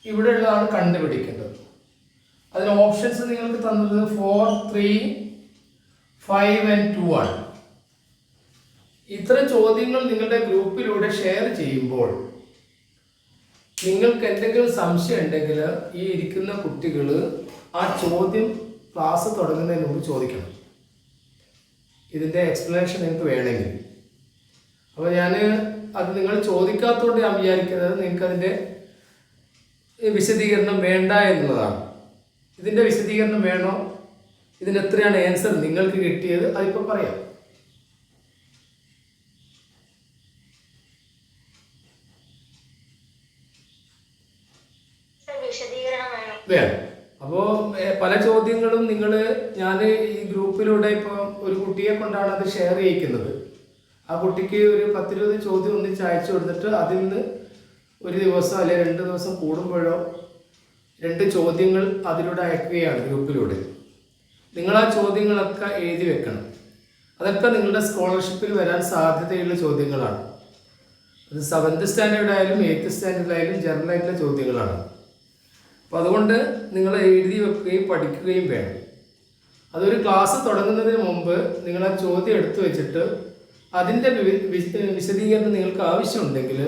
ഇവിടെയുള്ളതാണ് കണ്ടുപിടിക്കേണ്ടത്. അതിന് ഓപ്ഷൻസ് നിങ്ങൾക്ക് തന്നത് 4, 3, 5 and 2 ആണ്. ഇത്തരം ചോദ്യങ്ങൾ നിങ്ങളുടെ ഗ്രൂപ്പിലൂടെ ഷെയർ ചെയ്യുമ്പോൾ നിങ്ങൾക്ക് എന്തെങ്കിലും സംശയം ഉണ്ടെങ്കിൽ ഈ ഇരിക്കുന്ന കുട്ടികൾ ആ ചോദ്യം ക്ലാസ് തുടങ്ങുന്നതിന് മുമ്പ് ചോദിക്കണം. ഇതിൻ്റെ എക്സ്പ്ലനേഷൻ നിങ്ങൾക്ക് വേണമെങ്കിൽ. അപ്പോൾ ഞാൻ അത് നിങ്ങൾ ചോദിക്കാത്തതുകൊണ്ട് ഞാൻ വിചാരിക്കുന്നത് നിങ്ങൾക്കതിൻ്റെ വിശദീകരണം വേണ്ട എന്നുള്ളതാണ്. ഇതിൻ്റെ വിശദീകരണം വേണോ, ഇതിന് എത്രയാണ് ആൻസർ നിങ്ങൾക്ക് കിട്ടിയത്, അതിപ്പോൾ പറയാം. വേണം. അപ്പോൾ പല ചോദ്യങ്ങളും ഞാൻ ഈ ഗ്രൂപ്പിലൂടെ ഇപ്പോൾ ഒരു കുട്ടിയെ കൊണ്ടാണ് അത് ഷെയർ ചെയ്യിക്കുന്നത്. ആ കുട്ടിക്ക് ഒരു 10-20 ചോദ്യം ഒന്നിച്ച് അയച്ചു കൊടുത്തിട്ട് അതിൽ നിന്ന് ഒരു ദിവസം അല്ലെങ്കിൽ 2 ദിവസം കൂടുമ്പോഴോ 2 ചോദ്യങ്ങൾ അതിലൂടെ അയക്കുകയാണ് ഗ്രൂപ്പിലൂടെ. നിങ്ങൾ ആ ചോദ്യങ്ങളൊക്കെ എഴുതി വെക്കണം. അതൊക്കെ നിങ്ങളുടെ സ്കോളർഷിപ്പിൽ വരാൻ സാധ്യതയുള്ള ചോദ്യങ്ങളാണ്. അത് 7th സ്റ്റാൻഡേർഡ് ആയാലും 8th സ്റ്റാൻഡേർഡ് ആയാലും ജനറൽ ആയിട്ടുള്ള ചോദ്യങ്ങളാണ്. അപ്പോൾ അതുകൊണ്ട് നിങ്ങൾ എഴുതി വെക്കുകയും പഠിക്കുകയും വേണം. അതൊരു ക്ലാസ് തുടങ്ങുന്നതിന് മുമ്പ് നിങ്ങൾ ആ ചോദ്യം എടുത്തു വെച്ചിട്ട് അതിൻ്റെ വിശദീകരണം നിങ്ങൾക്ക് ആവശ്യമുണ്ടെങ്കിൽ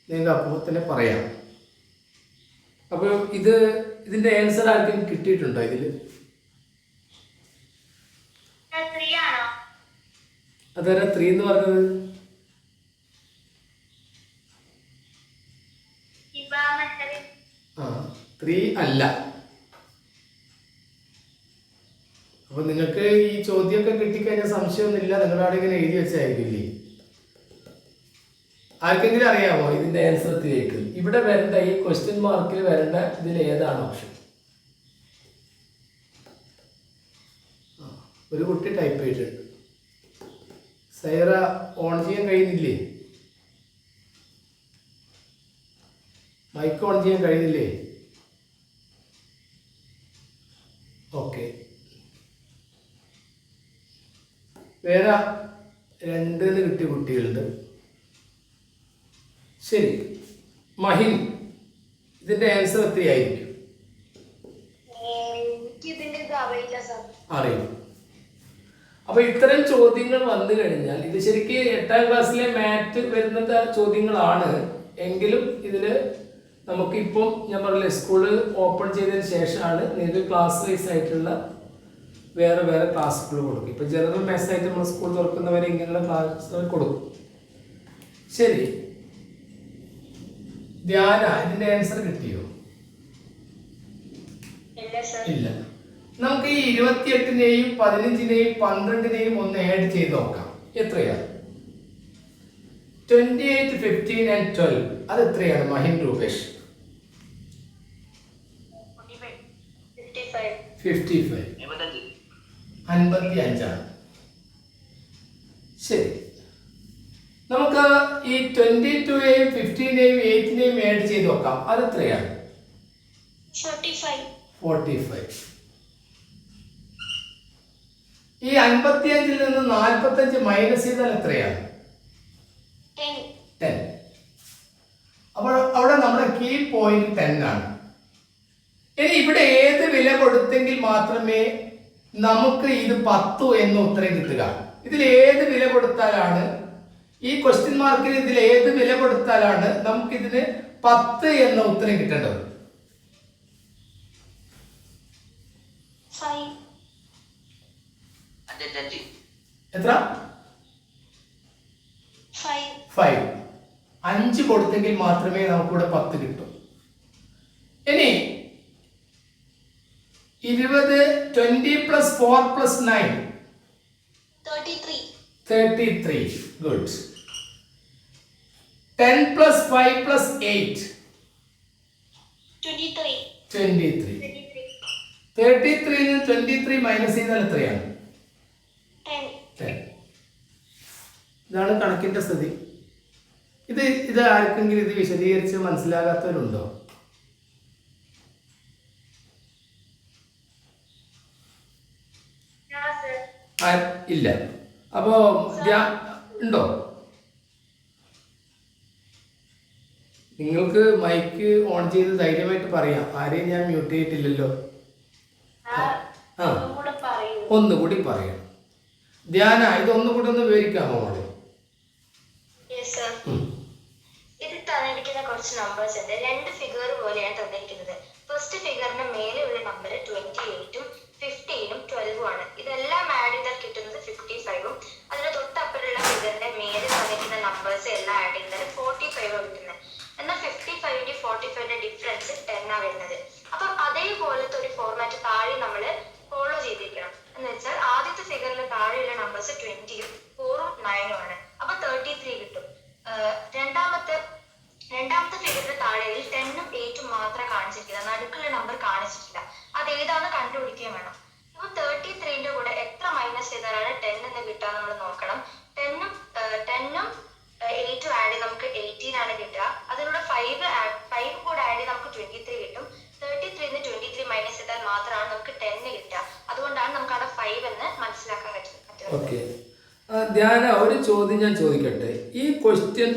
നിങ്ങൾക്ക് അപ്പോൾ തന്നെ പറയാം. അപ്പോൾ ഇതിൻ്റെ ആൻസർ ആർക്കും കിട്ടിയിട്ടുണ്ടോ? ഇതിൽ അതാരാ 3 എന്ന് പറഞ്ഞത്? ആ 3 അല്ല. അപ്പോൾ നിങ്ങൾക്ക് ഈ ചോദ്യമൊക്കെ കിട്ടിക്കഴിഞ്ഞാൽ സംശയമൊന്നുമില്ല, നിങ്ങളവിടെ ഇങ്ങനെ എഴുതി വെച്ചായിരിക്കില്ലേ? ആർക്കെങ്കിലും അറിയാമോ ഇതിൻ്റെ ആൻസർ എത്തിയേക്ക്? ഇവിടെ വരേണ്ട ഈ ക്വസ്റ്റ്യൻ മാർക്കിൽ വരേണ്ട ഇതിൽ ഏതാണ് ഓപ്ഷൻ? ഒരു കുട്ടി ടൈപ്പ് ചെയ്തിട്ടുണ്ട്. സൈറ ഓൺ ചെയ്യാൻ കഴിയുന്നില്ലേ? മൈക്ക് ഓൺ ചെയ്യാൻ കഴിയുന്നില്ലേ? ഓക്കെ. വേറെ 2 കിട്ടിയ കുട്ടികളുണ്ട്. ശരി, മഹിൻ, ഇതിന്റെ ആൻസർ എത്രയായിരിക്കും? അറിയും. അപ്പൊ ഇത്തരം ചോദ്യങ്ങൾ വന്നു കഴിഞ്ഞാൽ ഇത് ശരിക്കും 8ാം ക്ലാസ്സിലെ മാറ്റ് വരുന്ന ചോദ്യങ്ങളാണ്. എങ്കിലും ഇതില് നമുക്കിപ്പം ഞാൻ പറഞ്ഞില്ലേ, സ്കൂള് ഓപ്പൺ ചെയ്തതിന് ശേഷമാണ് നിങ്ങൾക്ക് ക്ലാസ് വൈസ് ആയിട്ടുള്ള വേറെ ക്ലാസ്സുകൾ കൊടുക്കും. ഇപ്പം ജനറൽ മാത്സ് ആയിട്ട് നമ്മൾ സ്കൂൾ തുറക്കുന്നവരെ ഇങ്ങനെയുള്ള ക്ലാസ് കൊടുക്കും. ശരി, ധ്യാന, ഇതിന്റെ ആൻസർ കിട്ടിയോ? ഇല്ല. നമുക്ക് ഈ 28-നെയും 15-നെയും 12-നെയും ഒന്ന് ആഡ് ചെയ്ത് നോക്കാം. എത്രയാണ്? 28, 15 and 12 അത് എത്രയാണ് മഹിൻ രൂപേഷ്? 55. 55ആണ്. ശരി, നമുക്ക് ഈ 22-നെയും 15-നെയും 8-നെയും ആഡ് ചെയ്ത് നോക്കാം. അത് എത്രയാണ്? 45. ഈ 55-ൽ നിന്ന് 45 മൈനസ് ചെയ്താൽ എത്രയാണ്? 10. അപ്പോൾ അവിടെ നമ്മുടെ കീ പോയിന്റ് 10 ആണ്. ഇനി ഇവിടെ ഏത് വില കൊടുത്തെങ്കിൽ മാത്രമേ നമുക്ക് ഇത് 10 എന്ന ഉത്തരം കിട്ടുക? ഇതിൽ ഏത് വില കൊടുത്താലാണ്, ഈ ക്വസ്റ്റ്യൻ മാർക്കിൽ ഇതിൽ ഏത് വില കൊടുത്താലാണ് നമുക്കിതിന് 10 എന്ന ഉത്തരം കിട്ടേണ്ടത്? എത്ര? 5. 5 കൊടുത്തെങ്കിൽ മാത്രമേ നമുക്കിവിടെ 10 കിട്ടൂ. ഇനി 20 + 4 + 9 33. ഗുഡ്. 10 + 5 + 8 23. 33-ൽ നിന്ന് 23 മൈനസ് ചെയ്താൽ എത്രയാണ്? 10. ഇതാണ് കണക്കിന്റെ സ്ഥിതി. ഇത് ആർക്കെങ്കിലും ഇത് വിശദീകരിച്ച് മനസ്സിലാകാത്തവരുണ്ടോ? ഇല്ല. അപ്പോ ഉണ്ടോ? നിങ്ങൾക്ക് മൈക്ക് ഓൺ ചെയ്ത് ധൈര്യമായിട്ട് പറയാം. ആരെയും ഞാൻ മ്യൂട്ട് ചെയ്തിട്ടില്ലല്ലോ. ആ, ഒന്നുകൂടി പറയാം. ധ്യാന, ഇതൊന്നുകൂടി ഒന്ന് വിവരിക്കാമോ മോളെ? ഇതിൽ തന്നിരിക്കുന്ന കുറച്ച് നമ്പേഴ്സ് ഉണ്ട്. രണ്ട് ഫിഗർ പോലെയാണ് തന്നിരിക്കുന്നത്. ഫസ്റ്റ് ഫിഗറിന്റെ മേലെയുള്ള നമ്പർ 28ഉം 15ഉം 12ഉം ആണ്. ഇതെല്ലാം ആഡ് ചെയ്താൽ കിട്ടുന്നത് 55ഉം അതിന് തൊട്ടപ്പുറമുള്ള ഫിഗറിന്റെ മേലെ തന്നിരിക്കുന്ന നമ്പേഴ്സ് എല്ലാം ആഡ് ചെയ്താൽ 45 കിട്ടുന്നത്. എന്നാൽ 55ന്റെ 45ന്റെ ഡിഫറൻസ് 10 ആ വരുന്നത്. അപ്പം അതേപോലത്തെ ഒരു ഫോർമാറ്റ് താഴെ നമ്മൾ ഫോളോ ചെയ്തിരിക്കണം. എന്ന് വെച്ചാൽ ആദ്യത്തെ ഫിഗറിന്റെ താഴെയുള്ള നമ്പേഴ്സ് 20ഉം 4ഉം 9ഉം ആണ്. അപ്പൊ 33 കിട്ടും. രണ്ടാമത്തെ ഫിഗറിന്റെ താഴെയിൽ 10ഉം 8ഉം മാത്രം കാണിച്ചിരിക്കില്ല, നടുക്കുള്ള നമ്പർ കാണിച്ചിട്ടില്ല. അത് ഏതാണെന്ന് കണ്ടുപിടിക്കുകയും വേണം. ഇപ്പൊ 33ന്റെ കൂടെ എത്ര മൈനസ് ചെയ്താലാണ് 10 എന്ന് കിട്ടുക നമ്മൾ നോക്കണം. 10ഉം 8ഉം ആഡ് ചെയ്ത് നമുക്ക് 18 ആണ് കിട്ടുക. അതിലൂടെ 5 കൂടെ ആഡ് ചെയ്ത് നമുക്ക് 23 കിട്ടും. 33ന്ന് 23 മൈനസ് ചെയ്താൽ മാത്രമാണ് നമുക്ക് 10 കിട്ടുക. അതുകൊണ്ടാണ് നമുക്ക് അവിടെ 5 എന്ന് മനസ്സിലാക്കാൻ പറ്റുന്നത്. ധ്യാന, ഒരു ചോദ്യം ഞാൻ ചോദിക്കട്ടെ. ഈ ക്വസ്റ്റ്യൻ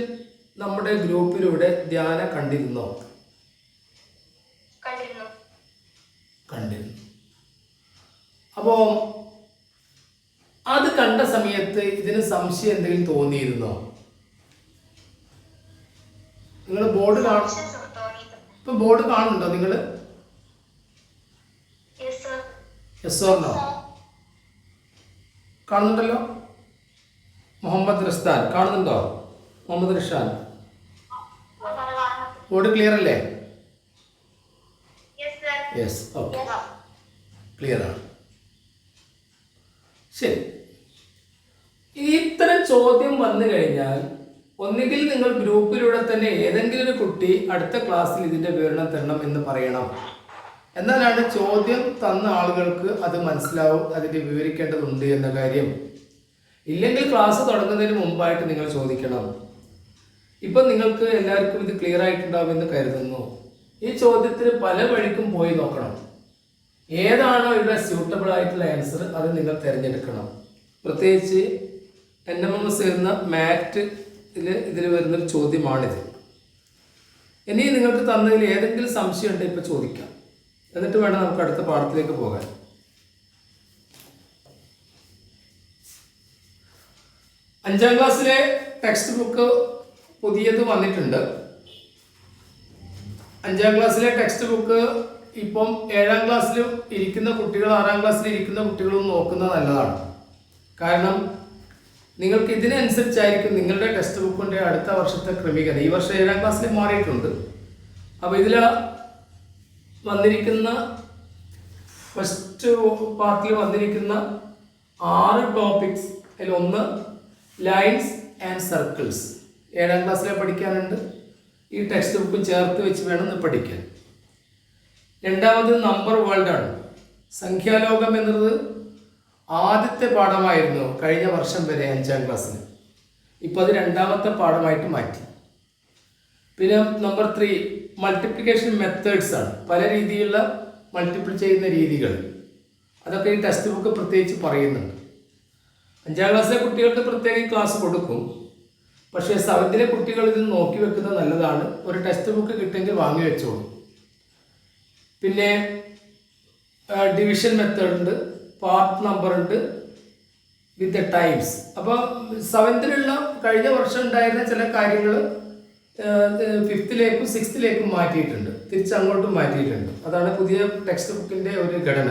നമ്മുടെ ഗ്രൂപ്പിലൂടെ ധ്യാന കണ്ടിരുന്നോ? കണ്ടിരുന്നു. അപ്പോ അത് കണ്ട സമയത്ത് ഇതിന് സംശയം എന്തെങ്കിലും തോന്നിയിരുന്നോ? നിങ്ങൾ ബോർഡ് ഇപ്പൊ ബോർഡ് കാണുന്നുണ്ടോ നിങ്ങൾ? Yes or no? കാണുന്നുണ്ടല്ലോ. മുഹമ്മദ് റിസ്താൻ കാണുന്നുണ്ടോ? മുഹമ്മദ് റിഷാൻ, ബോർഡ് ക്ലിയർ അല്ലേ? യെസ്, ഓക്കെ, ക്ലിയർ ആണ്. ശരി, ഇത്തരം ചോദ്യം വന്നു കഴിഞ്ഞാൽ ഒന്നുകിൽ നിങ്ങൾ ഗ്രൂപ്പിലൂടെ തന്നെ ഏതെങ്കിലും ഒരു കുട്ടി അടുത്ത ക്ലാസ്സിൽ ഇതിൻ്റെ വിവരണം തരണം എന്ന് പറയണം. എന്നാലാണ് ചോദ്യം തന്ന ആളുകൾക്ക് അത് മനസ്സിലാവും, അതിൻ്റെ വിവരിക്കേണ്ടതുണ്ട് എന്ന കാര്യം. ഇല്ലെങ്കിൽ ക്ലാസ് തുടങ്ങുന്നതിന് മുമ്പായിട്ട് നിങ്ങൾ ചോദിക്കണം. ഇപ്പം നിങ്ങൾക്ക് എല്ലാവർക്കും ഇത് ക്ലിയർ ആയിട്ടുണ്ടാവുമെന്ന് കരുതുന്നു. ഈ ചോദ്യത്തിന് പല വഴിക്കും പോയി നോക്കണം. ഏതാണോ ഇവിടെ സ്യൂട്ടബിൾ ആയിട്ടുള്ള ആൻസർ അത് നിങ്ങൾ തിരഞ്ഞെടുക്കണം. പ്രത്യേകിച്ച് NMMS വരുന്ന മാറ്റ് ഇതിൽ വരുന്നൊരു ചോദ്യമാണിത്. ഇനി നിങ്ങൾക്ക് തന്നതിൽ ഏതെങ്കിലും സംശയം ഉണ്ടെങ്കിൽ ഇപ്പോൾ ചോദിക്കാം. എന്നിട്ട് വേണം നമുക്ക് അടുത്ത പാഠത്തിലേക്ക് പോകാൻ. അഞ്ചാം ക്ലാസ്സിലെ ടെക്സ്റ്റ് ബുക്ക് പുതിയത് വന്നിട്ടുണ്ട്. അഞ്ചാം ക്ലാസ്സിലെ ടെക്സ്റ്റ് ബുക്ക് ഇപ്പം 7ാം ക്ലാസ്സിലും ഇരിക്കുന്ന കുട്ടികൾ 6ാം ക്ലാസ്സിൽ ഇരിക്കുന്ന കുട്ടികളും നോക്കുന്നത് നല്ലതാണ്. കാരണം നിങ്ങൾക്ക് ഇതിനനുസരിച്ചായിരിക്കും നിങ്ങളുടെ ടെക്സ്റ്റ് ബുക്കിൻ്റെ അടുത്ത വർഷത്തെ ക്രമീകരണം. ഈ വർഷം 7ാം ക്ലാസ്സിൽ മാറിയിട്ടുണ്ട്. അപ്പോൾ ഇതിൽ വന്നിരിക്കുന്ന ഫസ്റ്റ് പാർട്ടിൽ വന്നിരിക്കുന്ന 6 ടോപ്പിക്സ്, അതിലൊന്ന് ലൈൻസ് ആൻഡ് സർക്കിൾസ് 7ാം ക്ലാസ്സിലെ പഠിക്കാനുണ്ട്. ഈ ടെക്സ്റ്റ് ബുക്ക് ചേർത്ത് വെച്ച് വേണം ഒന്ന് പഠിക്കാൻ. രണ്ടാമത് നമ്പർ വേൾഡാണ്. സംഖ്യാലോകം എന്നത് ആദ്യത്തെ പാഠമായിരുന്നു കഴിഞ്ഞ വർഷം വരെ 5ാം ക്ലാസ്സിൽ. ഇപ്പോൾ അത് 2ാമത്തെ പാഠമായിട്ട് മാറ്റി. പിന്നെ നമ്പർ 3 മൾട്ടിപ്ലിക്കേഷൻ മെത്തേഡ്സ് ആണ്. പല രീതിയിലുള്ള മൾട്ടിപ്പിൾ ചെയ്യുന്ന രീതികൾ, അതൊക്കെ ഈ ടെക്സ്റ്റ് ബുക്ക് പ്രത്യേകിച്ച് പറയുന്നുണ്ട്. 5ാം ക്ലാസ്സിലെ കുട്ടികൾക്ക് പ്രത്യേകം ക്ലാസ് കൊടുക്കും. പക്ഷേ 7ലെ കുട്ടികൾ ഇത് നോക്കി വെക്കുന്നത് നല്ലതാണ്. ഒരു ടെക്സ്റ്റ് ബുക്ക് കിട്ടുമെങ്കിൽ വാങ്ങി വെച്ചോളൂ. പിന്നെ ഡിവിഷൻ മെത്തേഡ് ഉണ്ട്, പാർട്ട് നമ്പർ ഉണ്ട്, വിത്ത് ദ ടൈംസ്. അപ്പോൾ 7ലുള്ള കഴിഞ്ഞ വർഷം ഉണ്ടായിരുന്ന ചില കാര്യങ്ങൾ 5ലേക്കും 6ലേക്കും മാറ്റിയിട്ടുണ്ട്, തിരിച്ചങ്ങോട്ടും മാറ്റിയിട്ടുണ്ട്. അതാണ് പുതിയ ടെക്സ്റ്റ് ബുക്കിൻ്റെ ഒരു ഘടന.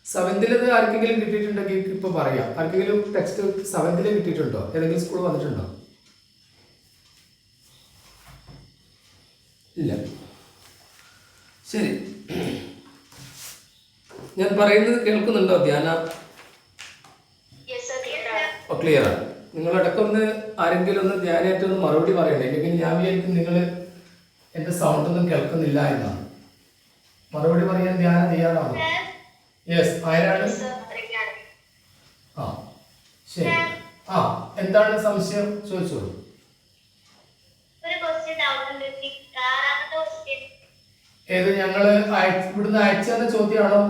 7ലേത് ആർക്കെങ്കിലും കിട്ടിയിട്ടുണ്ടെങ്കിൽ ഇപ്പോൾ പറയാം. ആർക്കെങ്കിലും ടെക്സ്റ്റ് 7ൽ കിട്ടിയിട്ടുണ്ടോ? ഏതെങ്കിലും സ്കൂൾ വന്നിട്ടുണ്ടോ? ഇല്ല. ശരി, ഞാൻ പറയുന്നത് കേൾക്കുന്നുണ്ടോ ധ്യാന? ക്ലിയറാണ്. നിങ്ങളിടയ്ക്കൊന്ന് ആരെങ്കിലും ഒന്ന് ധ്യാനമായിട്ടൊന്ന് മറുപടി പറയണേ. ഇല്ലെങ്കിൽ ഞാൻ വിചാരിക്കും നിങ്ങൾ എൻ്റെ സൗണ്ടൊന്നും കേൾക്കുന്നില്ല എന്നാണ്. മറുപടി പറയാൻ ധ്യാനം തയ്യാറാണോ? യെസ്, ആരാണ്? ആ, ശരി. ആ, എന്താണ് സംശയം? ചോദിച്ചോളൂ. ഏത് ഞങ്ങൾ ഇവിടുന്ന് അയച്ചെന്ന ചോദ്യമാണോ?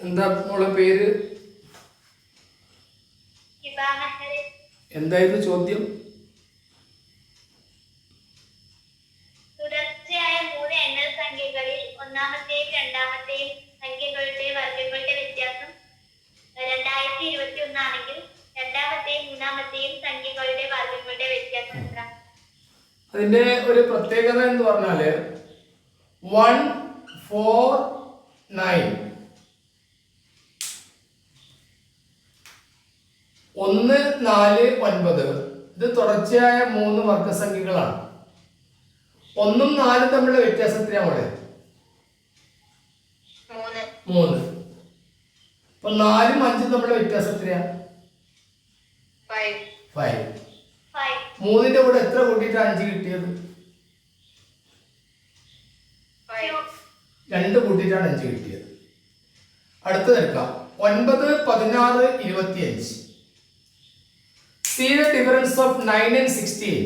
എന്താ മോളെ പേര്? എന്തായിരുന്നു ചോദ്യം? ഒന്നാമത്തെയും രണ്ടാമത്തെയും സംഖ്യകളുടെ വർഗ്ഗങ്ങളുടെ വ്യത്യാസം 2021 ആണെങ്കിൽ രണ്ടാമത്തെയും മൂന്നാമത്തെയും സംഖ്യകളുടെ വർഗ്ഗങ്ങളുടെ വ്യത്യാസം എത്ര? അതിന്റെ ഒരു പ്രത്യേകത എന്ന് പറഞ്ഞാല് 1, 4, 9 1, 4, 9 ഇത് തുടർച്ചയായ 3 വർഗസംഖ്യകളാണ്. 1ഉം 4ഉം തമ്മിലുള്ള വ്യത്യാസം എത്രയാ മോളെ? 3. അപ്പൊ 4ഉം 5ഉം തമ്മിലുള്ള വ്യത്യാസം എത്രയാ? 5. 3ന്റെ കൂടെ എത്ര കൂട്ടിയിട്ടാണ് 5 കിട്ടിയത്? 2 കൂട്ടിയിട്ടാണ് 5 കിട്ടിയത്. അടുത്തത് എടുക്കാം. 9, 16, 25. See the difference of 9 and 16.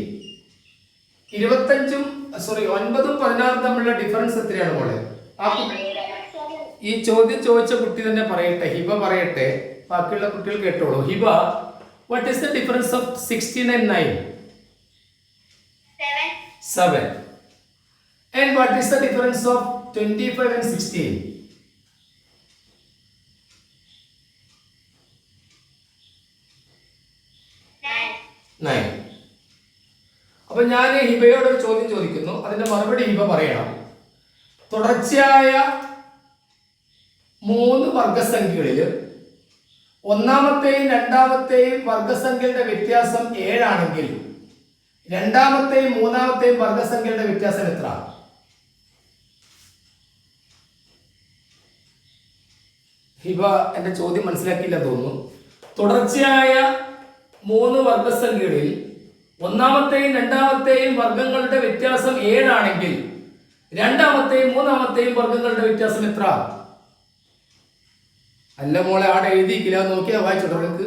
9ഉം 16ഉം തമ്മിലുള്ള ഡിഫറൻസ് എത്രയാണ് മോളെ? ഈ ചോദ്യം ചോദിച്ച കുട്ടി തന്നെ പറയട്ടെ, ഹിബ പറയട്ടെ, ബാക്കിയുള്ള കുട്ടികൾ കേട്ടോളൂ. Hiba, what is the difference of 16 and 9? 7. And what is the difference of 25 and 16? 9. അപ്പൊ ഞാൻ ഹിബയോട് ഒരു ചോദ്യം ചോദിക്കുന്നു, അതിന്റെ മറുപടി ഹിബ പറയണം. തുടർച്ചയായ 3 വർഗസംഖ്യകളിൽ ഒന്നാമത്തെയും രണ്ടാമത്തെയും വർഗസംഖ്യയുടെ വ്യത്യാസം 7 ആണെങ്കിൽ രണ്ടാമത്തെയും മൂന്നാമത്തെയും വർഗസംഖ്യയുടെ വ്യത്യാസം എത്ര? ഹിബ എന്റെ ചോദ്യം മനസ്സിലാക്കിയില്ല തോന്നുന്നു. തുടർച്ചയായ 3 വർഗസംഖ്യകളിൽ ഒന്നാമത്തെയും രണ്ടാമത്തെയും വർഗങ്ങളുടെ വ്യത്യാസം 7 ആണെങ്കിൽ രണ്ടാമത്തെയും മൂന്നാമത്തെയും വർഗങ്ങളുടെ വ്യത്യാസം എത്ര? അല്ല മോളെ, ആടെ എഴുതിയില്ല, നോക്കിയാ വായിച്ചോ നിങ്ങൾക്ക്.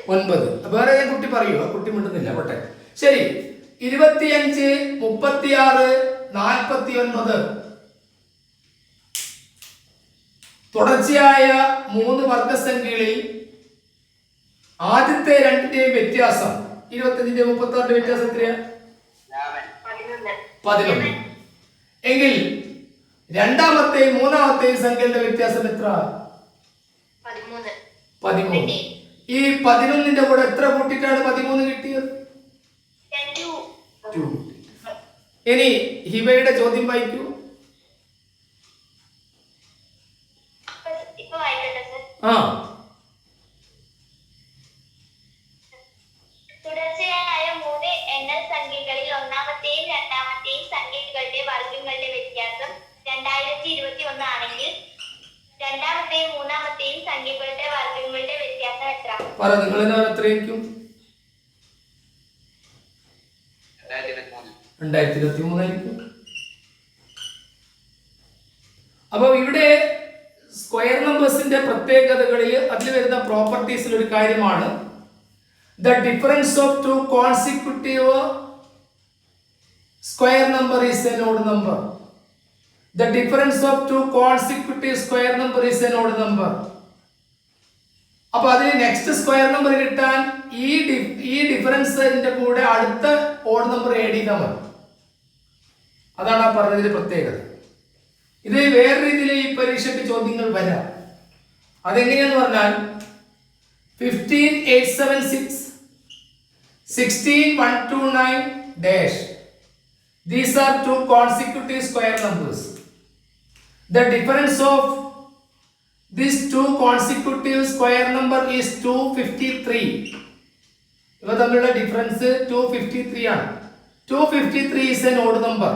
9. വേറെ കുട്ടി പറയൂ, ആ കുട്ടി മിണ്ടുന്നില്ല, പോട്ടെ. ശരി. 25, 36, 49 തുടർച്ചയായ 3 വർഗസംഖ്യകളിൽ ആദ്യത്തെ രണ്ടിന്റെയും വ്യത്യാസം 25ന്റെ 36ന്റെ വ്യത്യാസം എത്രയാ? 11. എങ്കിൽ രണ്ടാമത്തെയും മൂന്നാമത്തെയും സംഖ്യയുടെ വ്യത്യാസം എത്ര? 13. ഈ 11ന്റെ കൂടെ എത്ര കൂട്ടിയിട്ടാണ് 13 കിട്ടിയത്? 2. ഇനി ഹിബയുടെ ചോദ്യം വായിക്കൂ. ആ, തുടർച്ചയായ 3 എണ്ണൽ സംഖ്യകളിൽ ഒന്നാമത്തെയും രണ്ടാമത്തെയും സംഖ്യകളുടെ വർഗ്ഗങ്ങളുടെ വ്യത്യാസം 2021 ആണെങ്കിൽ രണ്ടാമത്തെയും മൂന്നാമത്തെയും സംഖ്യകളുടെ വർഗ്ഗങ്ങളുടെ വ്യത്യാസം എത്ര? പറ, നിങ്ങൾ എത്രയായിരിക്കും? 2023 ആയിരിക്കും. അപ്പൊ ഇവിടെ സ്ക്വയർ നമ്പേഴ്സിന്റെ പ്രത്യേകതകളിൽ അതിൽ വരുന്ന പ്രോപ്പർട്ടീസിൽ ഒരു കാര്യമാണ് the difference of 2 consecutive square number is an odd number. The difference of 2 consecutive square number is an odd number. അപ്പൊ അതിന് നെക്സ്റ്റ് സ്ക്വയർ നമ്പർ കിട്ടാൻ ഈ ഡിഫറൻസിന്റെ കൂടെ അടുത്ത ഓഡ് നമ്പർ ആഡ് ചെയ്താൽ മതി. അതാണ് ആ പറഞ്ഞതിന്റെ പ്രത്യേകത. ഇത് വേറെ രീതിയിൽ ഈ പരീക്ഷയ്ക്ക് ചോദ്യങ്ങൾ വരാം. അതെങ്ങനെയാന്ന് പറഞ്ഞാൽ 15876, 16129 dash. These are 2 consecutive square numbers. The difference of these 2 consecutive square number is 253. ഇവ തമ്മിലുള്ള ഡിഫറൻസ് 253 ആണ്. 253 is an odd number.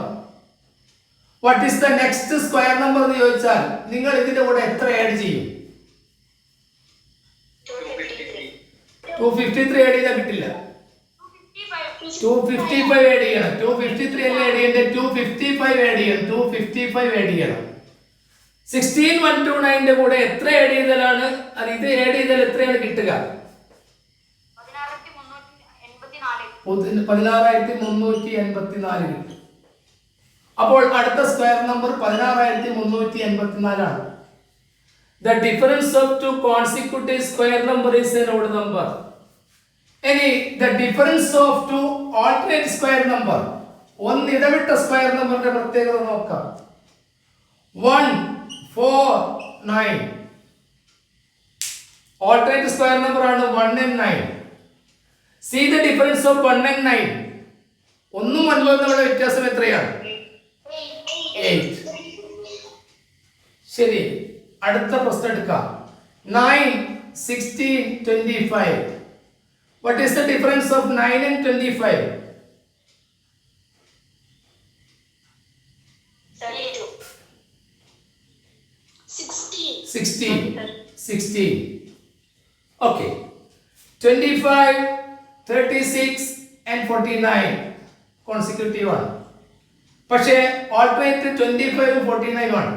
What is the next square number എന്ന് ചോദിച്ചാൽ നിങ്ങൾ ഇതിന്റെ കൂടെ എത്ര ആഡ് ചെയ്യും? 253 ആഡ് ചെയ്താൽ കിട്ടില്ല. 255 ആഡ് ചെയ്യണം. 253 അല്ല ആഡ് ചെയ്യേണ്ടത്, 255 ആഡ് ചെയ്യണം. 255 ആഡ് ചെയ്യണം. 16129ന്റെ കൂടെ എത്ര ആഡ് ചെയ്താലാണ് അത് ഇത് ആഡ് ചെയ്താൽ എത്രയാണ് കിട്ടുക? 16384 കിട്ടും. അപ്പോൾ അടുത്ത സ്ക്വയർ നമ്പർ 16384 ആണ്. The difference of 2 consecutive square number is an odd number. Any the difference of 2 alternate square number ഒന്ന് ഇടവിട്ട സ്ക്വയർ നമ്പറിന്റെ പ്രത്യേകത നോക്കാം. 1 4 9 ഓൾട്ടർനേറ്റ് സ്ക്വയർ നമ്പർ ആണ് 1 and 9. See the difference of 1 and 9. 1 ഉം 9 തമ്മിലുള്ള വ്യത്യാസം എത്രയാണ്? 8. ശരി, അടുത്ത പ്രശ്നം എടുക്കാം. 9 16 25. What is the difference of 9 and 25? 32. 16. Okay. 25, 36 and 49 consecutive ആണ്. പക്ഷേ alternate 25 ഉം 49 ആണ്.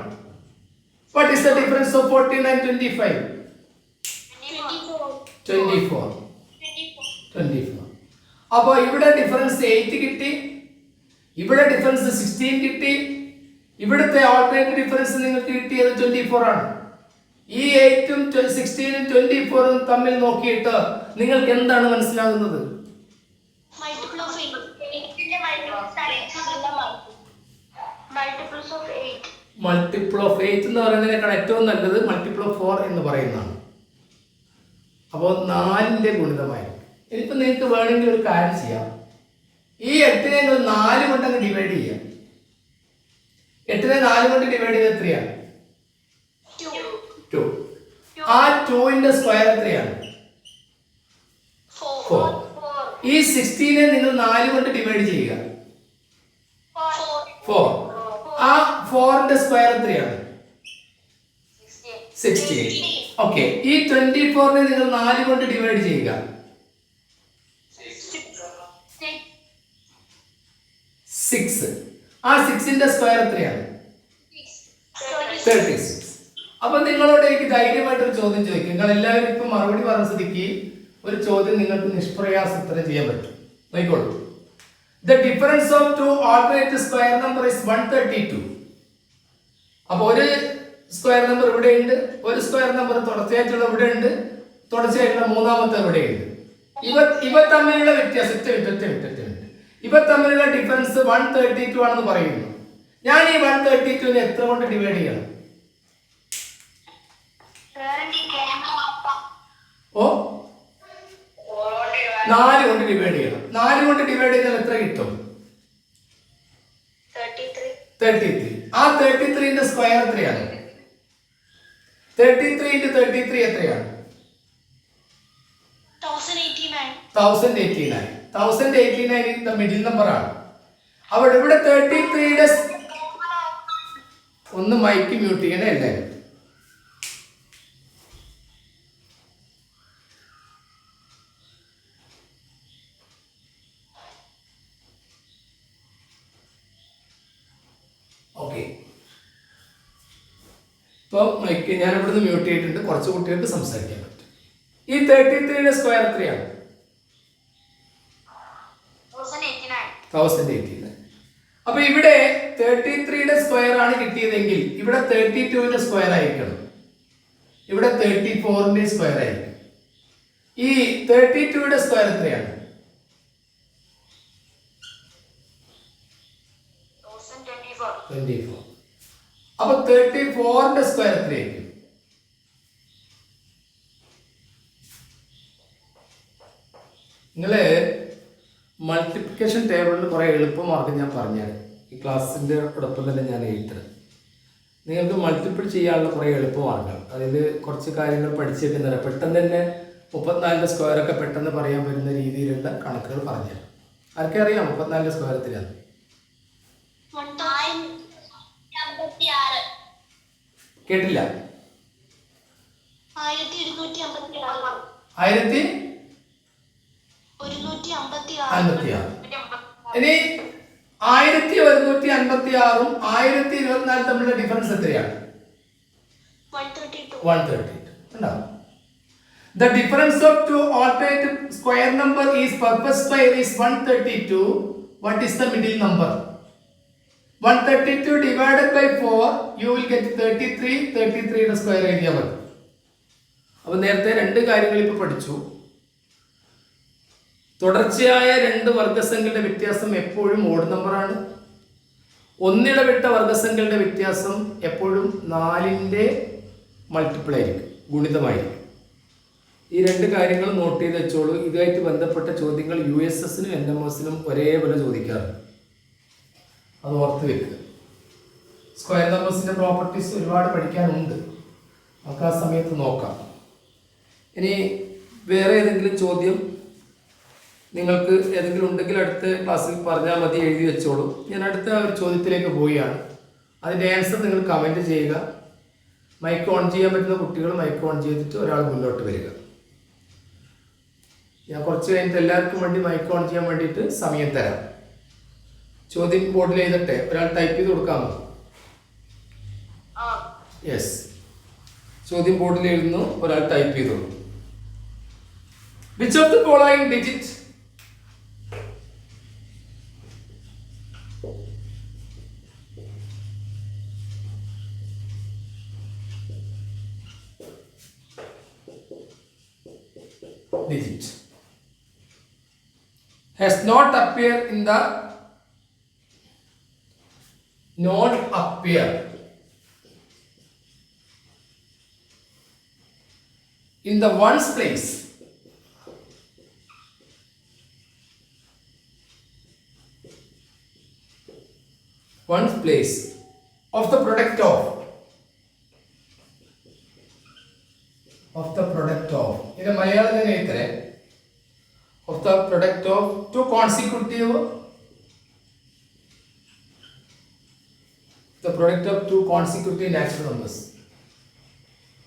What is the difference of 49 and 25? 24. അപ്പോൾ ഇവിടെ ഡിഫറൻസ് 8 കിട്ടി, ഇവിടെ ഡിഫറൻസ് 16 കിട്ടി, ഇവിടുത്തെ ഓൾട്ടർനേറ്റ് ഡിഫറൻസ് നിങ്ങൾക്ക് കിട്ടിയത് 24 ആണ്. ഈ 8ഉം 16ഉം 24ഉം തമ്മിൽ നോക്കിയിട്ട് നിങ്ങൾക്ക് എന്താണ് മനസ്സിലാകുന്നത്? മൾട്ടിപ്പിൾ ഓഫ് 8 എന്ന് പറയുന്നതിനേക്കാൾ ഏറ്റവും നല്ലത് മൾട്ടിപ്പിൾ ഓഫ് 4 എന്ന് പറയുന്നതാണ്. അപ്പോൾ 4ന്റെ ഗുണിതമായിരിക്കും. ഇനിയിപ്പോൾ നിങ്ങൾക്ക് വേണമെങ്കിൽ ഒരു കാര്യം ചെയ്യാം. ഈ 8നെ നിങ്ങൾ 4 കൊണ്ട് അങ്ങ് ഡിവൈഡ് ചെയ്യാം. 8നെ 4 കൊണ്ട് ഡിവൈഡ് ചെയ്ത് എത്രയാണ്? 2. ആ 2ന്റെ സ്ക്വയർ എത്രയാണ്? 4. ഈ 16നെ നിങ്ങൾ 4 കൊണ്ട് ഡിവൈഡ് ചെയ്യുക. 4. ആ 4ന്റെ സ്ക്വയർ എത്രയാണ്? 16. ഓക്കെ, ഈ 24നെ നിങ്ങൾ 4 കൊണ്ട് ഡിവൈഡ് ചെയ്യുക. 6. ആ 6ന്റെ സ്ക്വയർ എത്രയാണ്? 36. അപ്പൊ നിങ്ങളോട് എനിക്ക് ധൈര്യമായിട്ടൊരു ചോദ്യം ചോദിക്കും. നിങ്ങൾ എല്ലാവരും ഇപ്പൊ മറുപടി പറഞ്ഞ സ്ഥിതിക്ക് ഒരു ചോദ്യം നിങ്ങൾക്ക് നിഷ്പ്രയാസം ഉത്തരം ചെയ്യാൻ പറ്റും. നോക്കിക്കോളൂ. The difference of two alternate square number is 132. അപ്പോൾ ഒരു സ്ക്വയർ നമ്പർ ഇവിടെ ഉണ്ട്, ഒരു സ്ക്വയർ നമ്പർ തുടർച്ചയായിട്ടുള്ള ഇവിടെ ഉണ്ട്, തുടർച്ചയായിട്ടുള്ള മൂന്നാമത്തെ ഇവിടെ ഉണ്ട്. ഇവ തമ്മിലുള്ള വ്യത്യാസം ഇവ തമ്മിലുള്ള ഡിഫറൻസ് 132 ആണെന്ന് പറയുന്നു. ഞാൻ ഈ 132നെ എത്ര കൊണ്ട് ഡിവൈഡ് ചെയ്യണം? ഓ 4 കൊണ്ട് ഡിവൈഡ് ചെയ്യണം. 4 കൊണ്ട് ഡിവൈഡ് ചെയ്താൽ എത്ര കിട്ടും? 33. ആ 33ന്റെ സ്ക്വയർ എത്രയാണ്? 33 into 33 എത്രയാണ്? 1089. 1089 മിഡിൽ നമ്പർ ആണ്. അവിടെ ഇവിടെ 33യുടെ ഒന്ന് മൈക്ക് മ്യൂട്ട് ചെയ്യണേ എല്ലാവരും. ഓക്കെ, ഇപ്പോൾ മൈക്ക് ഞാൻ ഇവിടുന്ന് മ്യൂട്ട് ചെയ്തിട്ടുണ്ട്. കുറച്ച് കുട്ടികൾക്ക് സംസാരിക്കാൻ പറ്റും. ഈ 33യുടെ സ്ക്വയർ എത്രയാണ്? 1089. അപ്പൊ ഇവിടെ 33യുടെ സ്ക്വയർ ആണ് കിട്ടിയതെങ്കിൽ ഇവിടെ 32ന്റെ സ്ക്വയർ ആയിരിക്കണം, ഇവിടെ 34ന്റെ സ്ക്വയർ ആയിരിക്കും. ഈ 32യുടെ സ്ക്വയർ എത്രയാണ്? 24. അപ്പൊ 34ന്റെ സ്ക്വയർ എത്രയായിരിക്കും? നിങ്ങള് മൾട്ടിപ്ലിക്കേഷൻ ടേബിളിൽ കുറെ എളുപ്പമാർഗം ഞാൻ പറഞ്ഞാൽ ഈ ക്ലാസ്സിന്റെ ഒപ്പം തന്നെ ഞാൻ എഴുതരുത്. നിങ്ങൾക്ക് മൾട്ടിപ്പിൾ ചെയ്യാനുള്ള കുറെ എളുപ്പമാർഗം, അതിൽ കുറച്ച് കാര്യങ്ങൾ പഠിച്ചു വെക്കുന്നവരെ പെട്ടെന്ന് തന്നെ 34ന്റെ സ്ക്വയർ ഒക്കെ പെട്ടെന്ന് പറയാൻ പറ്റുന്ന രീതിയിലുള്ള കണക്കുകൾ പറഞ്ഞാൽ ആർക്കെ അറിയാം 34ന്റെ സ്ക്വയർ എത്രയാണ്? കേട്ടില്ല? 1156. ഇനി 1156ഉം 1024 തമ്മിലുള്ള ഡിഫറൻസ് എത്രയാണ്? 132. ഉണ്ടാവും. The difference of two alternate square number is purpose square is 132. What is the middle number? 132 divided by 4 you will get 33. 33യുടെ square എഴുതിയാൽ മതി. അപ്പോൾ നേരത്തെ രണ്ട് കാര്യങ്ങൾ ഇപ്പോൾ പഠിച്ചു. തുടർച്ചയായ രണ്ട് വർഗ്ഗസംഖ്യകളുടെ വ്യത്യാസം എപ്പോഴും ഓഡ് നമ്പറാണ്. ഒന്നിടവിട്ട വർഗ്ഗസംഖ്യകളുടെ വ്യത്യാസം എപ്പോഴും 4ന്റെ മൾട്ടിപ്പിൾ ആയിരിക്കും, ഗുണിതമായിരിക്കും. ഈ രണ്ട് കാര്യങ്ങൾ നോട്ട് ചെയ്ത് വെച്ചോളൂ. ഇതുമായിട്ട് ബന്ധപ്പെട്ട ചോദ്യങ്ങൾ USSനും NMSനും ഒരേപോലെ ചോദിക്കാറുണ്ട്, അത് ഓർത്ത് വെക്കുക. സ്ക്വയർ നമ്പേഴ്സിൻ്റെ പ്രോപ്പർട്ടീസ് ഒരുപാട് പഠിക്കാനുണ്ട്, നമുക്ക് ആ സമയത്ത് നോക്കാം. ഇനി വേറെ ഏതെങ്കിലും ചോദ്യം നിങ്ങൾക്ക് ഏതെങ്കിലും ഉണ്ടെങ്കിൽ അടുത്ത ക്ലാസ്സിൽ പറഞ്ഞാൽ മതി, എഴുതി വെച്ചോളൂ. ഞാൻ അടുത്ത ഒരു ചോദ്യത്തിലേക്ക് പോവുകയാണ്. അതിൻ്റെ ആൻസർ നിങ്ങൾ കമൻറ്റ് ചെയ്യുക. മൈക്ക് ഓൺ ചെയ്യാൻ പറ്റുന്ന കുട്ടികൾ മൈക്ക് ഓൺ ചെയ്തിട്ട് ഒരാൾ മുന്നോട്ട് വരിക. ഞാൻ കുറച്ച് കഴിഞ്ഞിട്ട് എല്ലാവർക്കും വേണ്ടി മൈക്ക് ഓൺ ചെയ്യാൻ വേണ്ടിയിട്ട് സമയം തരാം. ചോദ്യം ബോർഡിൽ എഴുതട്ടെ, ഒരാൾ ടൈപ്പ് ചെയ്ത് കൊടുക്കാമോ? യെസ്, ചോദ്യം ബോർഡിൽ എഴുതുന്നു, ഒരാൾ ടൈപ്പ് ചെയ്തോളൂ. Which of the following digit has not appeared in the ones place of the product of in Malayalam etre of the product of two consecutive natural numbers.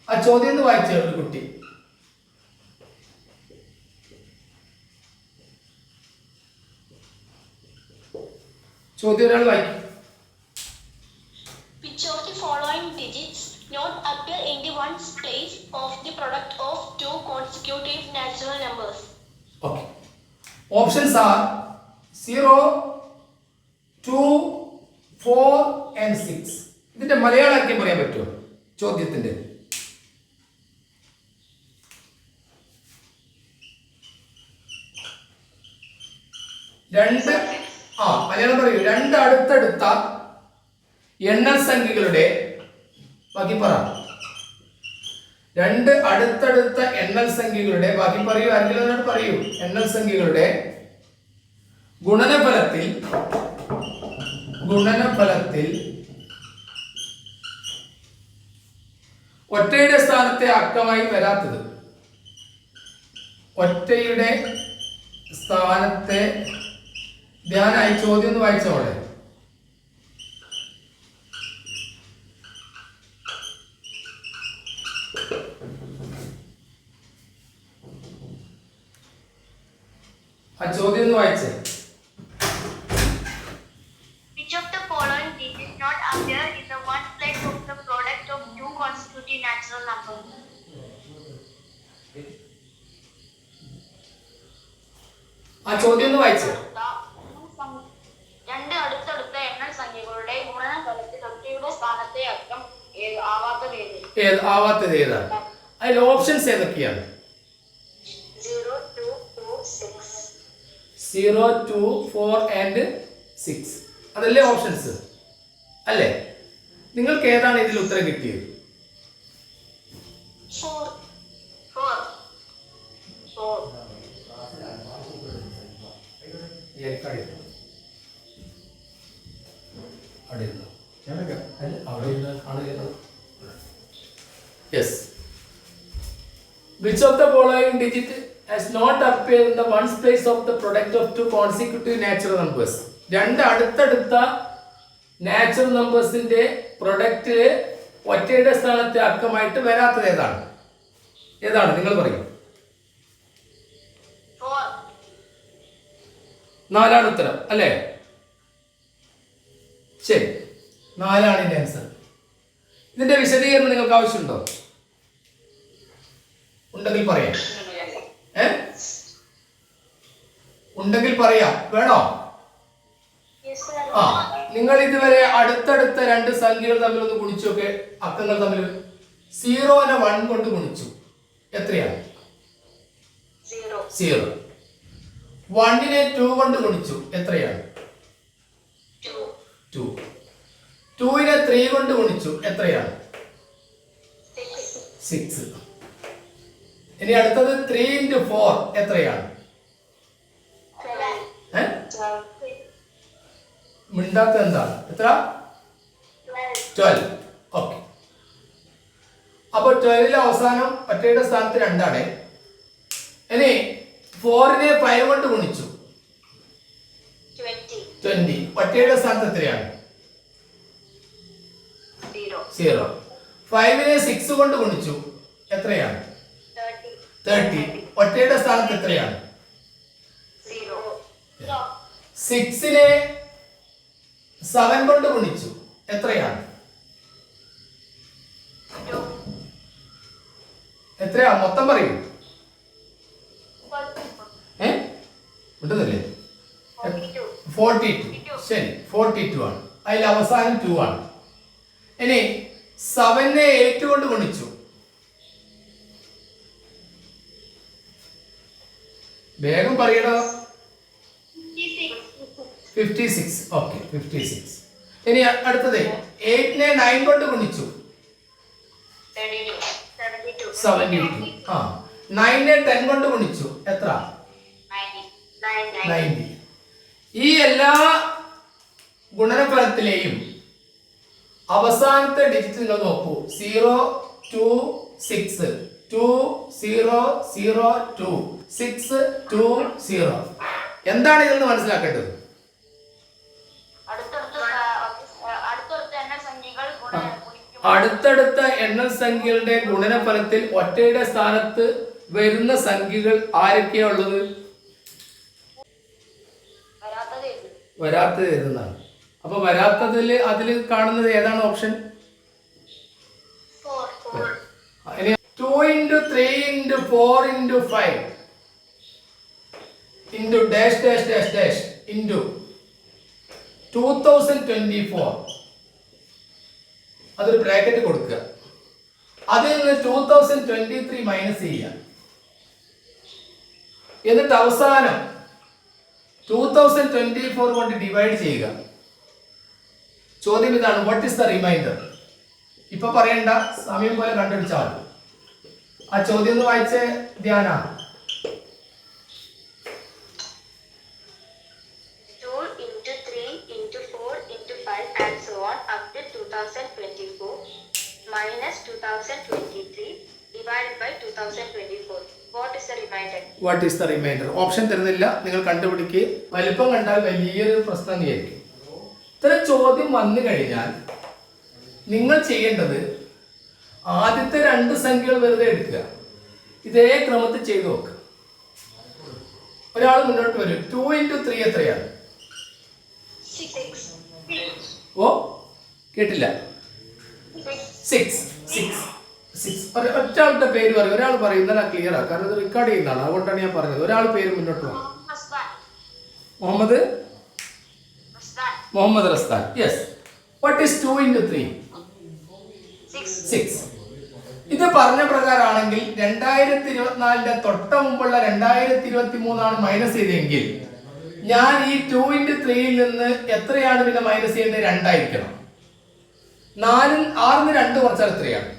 ആ ചോദ്യം ഒന്ന് വായിച്ചേ ഒരു കുട്ടി. ചോദ്യം ഒരാൾ വായിക്കും. Which of the following digits not appear in the ones place of the product of two consecutive natural numbers? Okay. Options are 0, 2, 4 and 6. ഇതിന്റെ മലയാളമാക്കി പറയാൻ പറ്റുമോ ചോദ്യത്തിന്റെ? മലയാളം പറയൂ. രണ്ട് അടുത്തടുത്ത എണ്ണൽ സംഖ്യകളുടെ ബാക്കി പറ. രണ്ട് അടുത്തടുത്ത എണ്ണൽ സംഖ്യകളുടെ ബാക്കി പറയൂ. ആരെങ്കിലും പറയൂ. എണ്ണൽ സംഖ്യകളുടെ ഗുണനഫലത്തിൽ ഒറ്റയുടെ സ്ഥാനത്തെ അക്കമായി വരാത്തത്. ഒറ്റയുടെ സ്ഥാനത്തെ ധ്യാനായി ചോദ്യം ഒന്ന് വായിച്ചോളെ. ആ ചോദ്യം ഒന്ന് വായിച്ചേ. Which of the following digits not appear in the ones place of the product of two consecutive natural numbers? ആ ചോദ്യം ഒന്ന് വായിച്ചേ. രണ്ട് അടുത്തടുത്ത എണ്ണൽ സംഖ്യകളുടെ ഗുണനഫലത്തിൽ ഒറ്റയുടെ സ്ഥാനത്തെ അക്കം ആവാത്തത് ഏതാണ്? അതിൽ ഓപ്ഷൻസ് ഏതൊക്കെയാണ്? 0, 2, 4, 6. 0, 2, 4 and 6 അതല്ലേ ഓപ്ഷൻസ് അല്ലേ? നിങ്ങൾക്ക് ഏതാണ് ഇതിൽ ഉത്തരം കിട്ടിയത്? 4. Yes. Which of the following digit has not appeared in the ones place of the product of two consecutive natural numbers? രണ്ട് അടുത്തടുത്ത നാച്ചുറൽ നമ്പേഴ്സിന്റെ പ്രൊഡക്റ്റില് ഒറ്റയുടെ സ്ഥാനത്തെ അക്കമായിട്ട് വരാത്തത് ഏതാണ് നിങ്ങൾ പറയും? 4 ഉത്തരം അല്ലേ? ശരി, 4 ഇതിന്റെ ആൻസർ. ഇതിന്റെ വിശദീകരണം നിങ്ങൾക്ക് ആവശ്യമുണ്ടോ? ഉണ്ടെങ്കിൽ പറയാം. ഉണ്ടെങ്കിൽ പറയാം. വേണോ? നിങ്ങൾ ഇതുവരെ അടുത്തടുത്ത രണ്ട് സംഖ്യകൾ തമ്മിൽ ഒന്ന് ഗുണിച്ചൊക്കെ അക്കങ്ങൾ തമ്മിൽ 0നെ 1 കൊണ്ട് ഗുണിച്ചു. എത്രയാണ്? 0. 1നെ 2 കൊണ്ട് ഗുണിച്ചു എത്രയാണ്? 2. 2നെ 3 കൊണ്ട് ഗുണിച്ചു എത്രയാണ്? 6. ഇനി അടുത്തത് 3 into 4 എത്രയാണ്? മിണ്ടാത്ത എന്താണ്? എത്ര? 12. ഓക്കെ. അപ്പോൾ 12 അവസാനം ഒറ്റയുടെ സ്ഥാനത്ത് 2 ആണ്. ഇനി 4നെ 5 കൊണ്ട് ഗുണിച്ചു 20. ഒറ്റയുടെ സ്ഥാനത്ത് എത്രയാണ്? 0. 5നെ 6 കൊണ്ട് ഗുണിച്ചു എത്രയാണ്? 30. ഒറ്റയുടെ സ്ഥാനത്ത് എത്രയാണ്? 6നെ 7 കൊണ്ട് ഗുണിച്ചു എത്രയാണ്? എത്രയാ മൊത്തം പറയൂ. ഉണ്ടല്ലേ? 42. ശരി, 42 ആണ്. അതിൽ അവസാനം 2 ആണ്. ഇനി 7നെ 8 കൊണ്ട് ഗുണിച്ചു. വേഗം പറയണോ? 56. ഓക്കെ, 56. ഇനി അടുത്തത് 8നെ 9 കൊണ്ട് ഗുണിച്ചു 72. 9നെ 10 കൊണ്ട് ഗുണിച്ചു എത്ര? 90. ഈ എല്ലാ ഗുണനഫലത്തിലെയും അവസാനത്തെ ഡിജിറ്റ് നിങ്ങൾ നോക്കൂ. 0 2 6 2 0 0 2 6 2 0. എന്താണ് ഇതെന്ന് മനസ്സിലാക്കേണ്ടത്? അടുത്തടുത്ത എണ്ണൽ സംഖ്യകളുടെ ഗുണനഫലത്തിൽ ഒറ്റയുടെ സ്ഥാനത്ത് വരുന്ന സംഖ്യകൾ ആരൊക്കെയാ ഉള്ളത്? വരാത്തത് എഴുതുന്നതാണ്. അപ്പൊ വരാത്തതിൽ അതിൽ കാണുന്നത് ഏതാണ് option? 2 into 3 into 4 into 5 into dash dash dash dash into 2024. അതൊരു ബ്രാക്കറ്റ് കൊടുക്കുക. അതിൽ നിന്ന് 2023 മൈനസ് ചെയ്യുക. എന്നിട്ട് അവസാനം 2024 കൊണ്ട് ഡിവൈഡ് ചെയ്യുക. ചോദ്യം ഇതാണ്, വാട്ട് ഈസ് ദ റിമൈൻഡർ? ഇപ്പൊ പറയണ്ട, സമയം പോലെ കണ്ടുപിടിച്ചാൽ മതി. ആ ചോദ്യം ഒന്ന് വായിച്ച് ധ്യാന. 2 into 3 into 4 into 5 and so on up to 2024 minus 2023 divided by 2024. What is the remainder? What is the reminder? Option തരുന്നില്ല, നിങ്ങൾ കണ്ടുപിടിക്കുക. വലിപ്പം കണ്ടാൽ വലിയൊരു പ്രശ്നം തന്നെയായിരിക്കും. ഇത്തരം ചോദ്യം വന്നു കഴിഞ്ഞാൽ നിങ്ങൾ ചെയ്യേണ്ടത് ആദ്യത്തെ 2 സംഖ്യകൾ വെറുതെ എടുക്കുക, ഇതേ ക്രമത്തിൽ ചെയ്തു നോക്കുക. ഒരാൾ മുന്നോട്ട് വരും. 2 into 3 എത്രയാണ്? 6. ഓ കേട്ടില്ല. 6. ഒറ്റയാളുടെ പേര് പറയും. ഒരാൾ പറയും, ഇന്നലെ ക്ലിയർ ആ, കാരണം ഇത് റെക്കോർഡ് ചെയ്യുന്നതാണ്, അതുകൊണ്ടാണ് ഞാൻ പറഞ്ഞത്. ഒരാൾ പേര് മുന്നോട്ട് പോകും. Muhammad Rasthan. Yes. What is 2 into 3? 6. ഇത് പറഞ്ഞ പ്രകാരമാണെങ്കിൽ 2024 തൊട്ട മുമ്പുള്ള 2023 ആണ് മൈനസ് ചെയ്തെങ്കിൽ ഞാൻ ഈ 2 into 3 നിന്ന് എത്രയാണ് പിന്നെ മൈനസ് ചെയ്യേണ്ടത്? 2 ആയിരിക്കണം. 6 2 കുറച്ചാൽ എത്രയാണ്?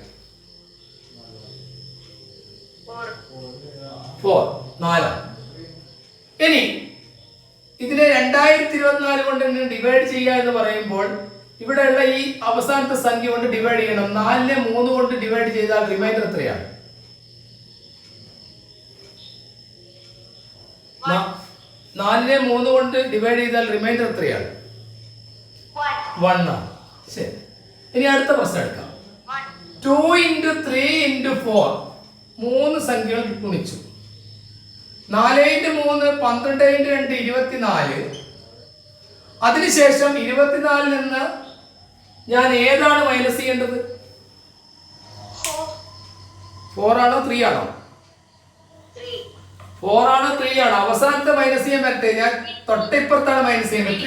4. 4. ഇനി ഇതിനെ 2024 കൊണ്ട് ഡിവൈഡ് ചെയ്യുക എന്ന് പറയുമ്പോൾ ഇവിടെയുള്ള ഈ അവസാനത്തെ സംഖ്യ കൊണ്ട് ഡിവൈഡ് ചെയ്യണം. 4നെ 3 കൊണ്ട് ഡിവൈഡ് ചെയ്താൽ റിമൈൻഡർ എത്രയാണ്? 4നെ 3 കൊണ്ട് ഡിവൈഡ് ചെയ്താൽ റിമൈൻഡർ എത്രയാണ്? 1 ആണ്. ശരി, ഇനി അടുത്ത പ്രശ്നം എടുക്കാം. 2 into 3 into 4 3 സംഖ്യകൾ ഗുണിച്ചു. 4 into 3 12 into 2 24. അതിനുശേഷം 24 നിന്ന് ഞാൻ ഏതാണ് മൈനസ് ചെയ്യേണ്ടത്? 4 ആണോ 3 ആണോ? 4 ആണോ 3 ആണോ? അവസാനത്തെ മൈനസ് ചെയ്യാൻ പറ്റേ, ഞാൻ തൊട്ടിപ്പുറത്താണ് മൈനസ് ചെയ്യുന്നത്.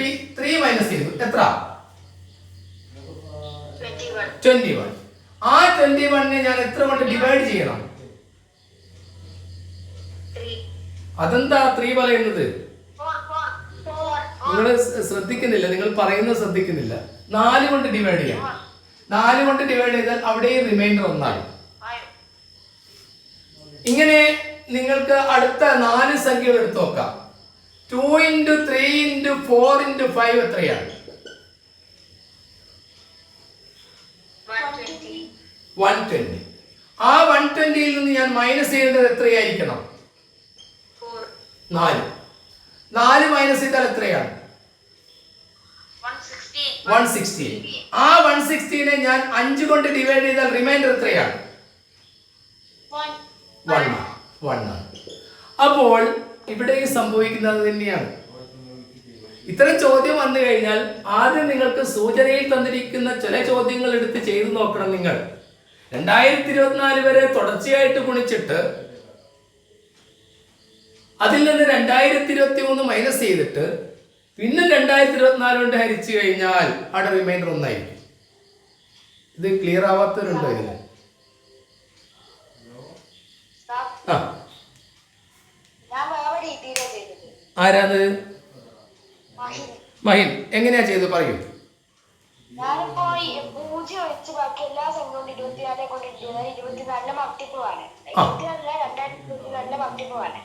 3 മൈനസ് ചെയ്തു. എത്ര? 21. ആ 21നെ ഞാൻ എത്ര കൊണ്ട് ഡിവൈഡ് ചെയ്യണം? അതെന്താ 3 പറയുന്നത്? നിങ്ങൾ ശ്രദ്ധിക്കുന്നില്ല, നിങ്ങൾ പറയുന്നത് ശ്രദ്ധിക്കുന്നില്ല. 4 കൊണ്ട് ഡിവൈഡ് ചെയ്യാം. 4 കൊണ്ട് ഡിവൈഡ് ചെയ്താൽ അവിടെയും റിമൈൻഡർ 1 ആയി. ഇങ്ങനെ നിങ്ങൾക്ക് അടുത്ത 4 സംഖ്യകൾ എടുത്തു നോക്കാം. 2 × 3 × 4 × 5 എത്രയാണ്? 120. ആ 120യിൽ നിന്ന് ഞാൻ മൈനസ് ചെയ്യേണ്ടത് എത്രയായിരിക്കണം? 4 മൈനസ് ചെയ്താൽ എത്രയാണ്? 160. ആ 160നെ ഞാൻ 5 കൊണ്ട് ഡിവൈഡ് ചെയ്താൽ റിമൈൻഡർ എത്രയാണ്? 1 ആണ്. അപ്പോൾ ഇവിടെ സംഭവിക്കുന്നത് തന്നെയാണ്. ഇത്തരം ചോദ്യം വന്നു കഴിഞ്ഞാൽ ആദ്യം നിങ്ങൾക്ക് സൂചനയിൽ തന്നിരിക്കുന്ന ചില ചോദ്യങ്ങൾ എടുത്ത് ചെയ്തു നോക്കണം. നിങ്ങൾ 2024 വരെ തുടർച്ചയായിട്ട് ഗുണിച്ചിട്ട് അതിൽ നിന്ന് 2023 മൈനസ് ചെയ്തിട്ട് പിന്നെ 2024 കൊണ്ട് ഹരിച്ചു കഴിഞ്ഞാൽ അവിടെ റിമൈൻഡർ 1 ആയിരിക്കും. ഇത് ക്ലിയർ ആവാത്തവരുണ്ടോ ഇതിന്? ആ, ആരാത്? മഹിൻ, എങ്ങനെയാ ചെയ്തു പറയൂ. ഞാനിപ്പോ 0 വെച്ച് ബാക്കി എല്ലാ സംഖ്യയും 24 കൊണ്ട് ഇട്ടത് 24 മൾട്ടിപ്പിളാണ്. 2024 മൾട്ടിപ്പിളാണ്.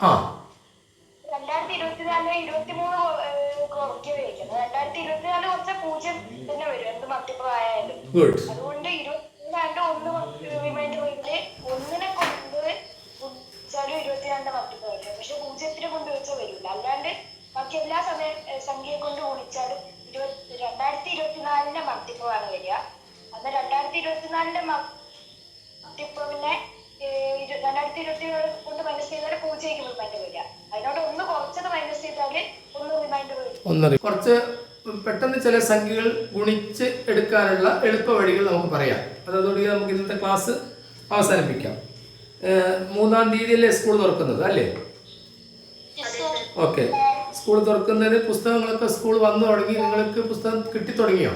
2024 23 കുറയ്ക്കുക വയ്ക്കുന്നത്. 2024 കുറച്ച 0 തന്നെ വരും എന്ത് മൾട്ടിപ്പിൾ ആയാലും. അതുകൊണ്ട് 24 1 റിമൈൻഡർ വീട്ടില് 1നെ കൊണ്ട് വെച്ചാലും 24 മൾട്ടിപ്പിൾ വരും. പക്ഷെ 0നെ കൊണ്ട് വെച്ചാൽ വരില്ല. അല്ലാണ്ട് ബാക്കി എല്ലാ സംഖ്യയെ കൊണ്ട് ഗുണിച്ചാലും 2024 മൾട്ടിപ്പിൾ ആണ് വരിക. അന്ന് 2024 മൾട്ടിപ്പിളിനെ 2024 കൊണ്ട് മൈനസ് ചെയ്താൽ 0 റിമൈൻഡർ വരിക. അതിനോട് 1 കുറച്ചത് മൈനസ് ചെയ്താല് 1 റിമൈൻഡർ വരും. കുറച്ച് പെട്ടെന്ന് ചില സംഖ്യകൾ ഗുണിച്ച് എടുക്കാനുള്ള എളുപ്പ വഴികൾ നമുക്ക് പറയാം. അതോടുകൂടി നമുക്ക് ഇന്നത്തെ ക്ലാസ് അവസാനിപ്പിക്കാം. 3-ാം തീയതിയല്ലേ സ്കൂൾ തുറക്കുന്നത് അല്ലേ? ഓക്കെ, സ്കൂൾ തുറക്കുന്നത് പുസ്തകങ്ങളൊക്കെ സ്കൂൾ വന്നു തുടങ്ങി. നിങ്ങൾക്ക് പുസ്തകം കിട്ടി തുടങ്ങിയോ?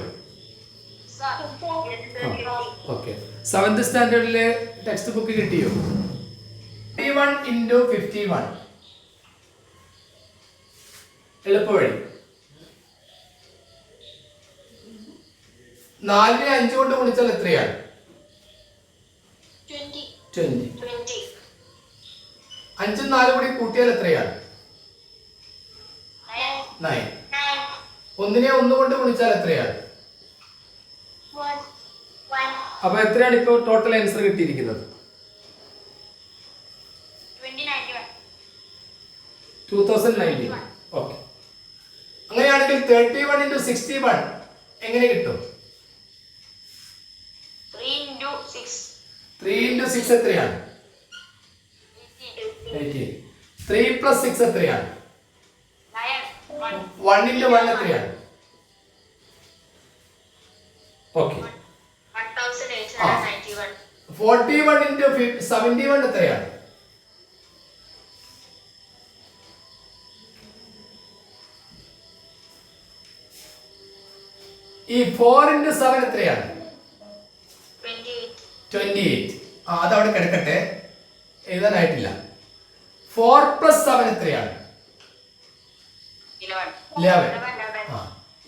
ഓക്കെ, 7th സ്റ്റാൻഡേർഡിലെ ടെക്സ്റ്റ് ബുക്ക് കിട്ടിയോ? 51 × 51 എളുപ്പവഴി. 4നെ 5 കൊണ്ട് ഗുണിച്ചാൽ എത്രയാണ്? 20. 5ഉം 4 കൂടി കൂട്ടിയാൽ എത്രയാണ്? 9. 1നെ 1 കൊണ്ട് ഗുണിച്ചാൽ എത്രയാണ്? അപ്പൊ എത്രയാണ് ഇപ്പൊ ടോട്ടൽ ആൻസർ കിട്ടിയിരിക്കുന്നത്? 2019. ഓക്കെ, അങ്ങനെയാണെങ്കിൽ 31 × 61 എങ്ങനെ കിട്ടും? 3 × 6 എത്രയാണ്? 18. 3 + 6 എത്രയാണ്? 1 × 1 എത്രയാണ്? ഓക്കെ, 41 × 71 എത്രയാണ്? ഈ 4 × 7 എത്രയാണ്? 28. അതവിടെ കിടക്കട്ടെ, എഴുതാനായിട്ടില്ല. 4 + 7 എത്രയാണ്? 11.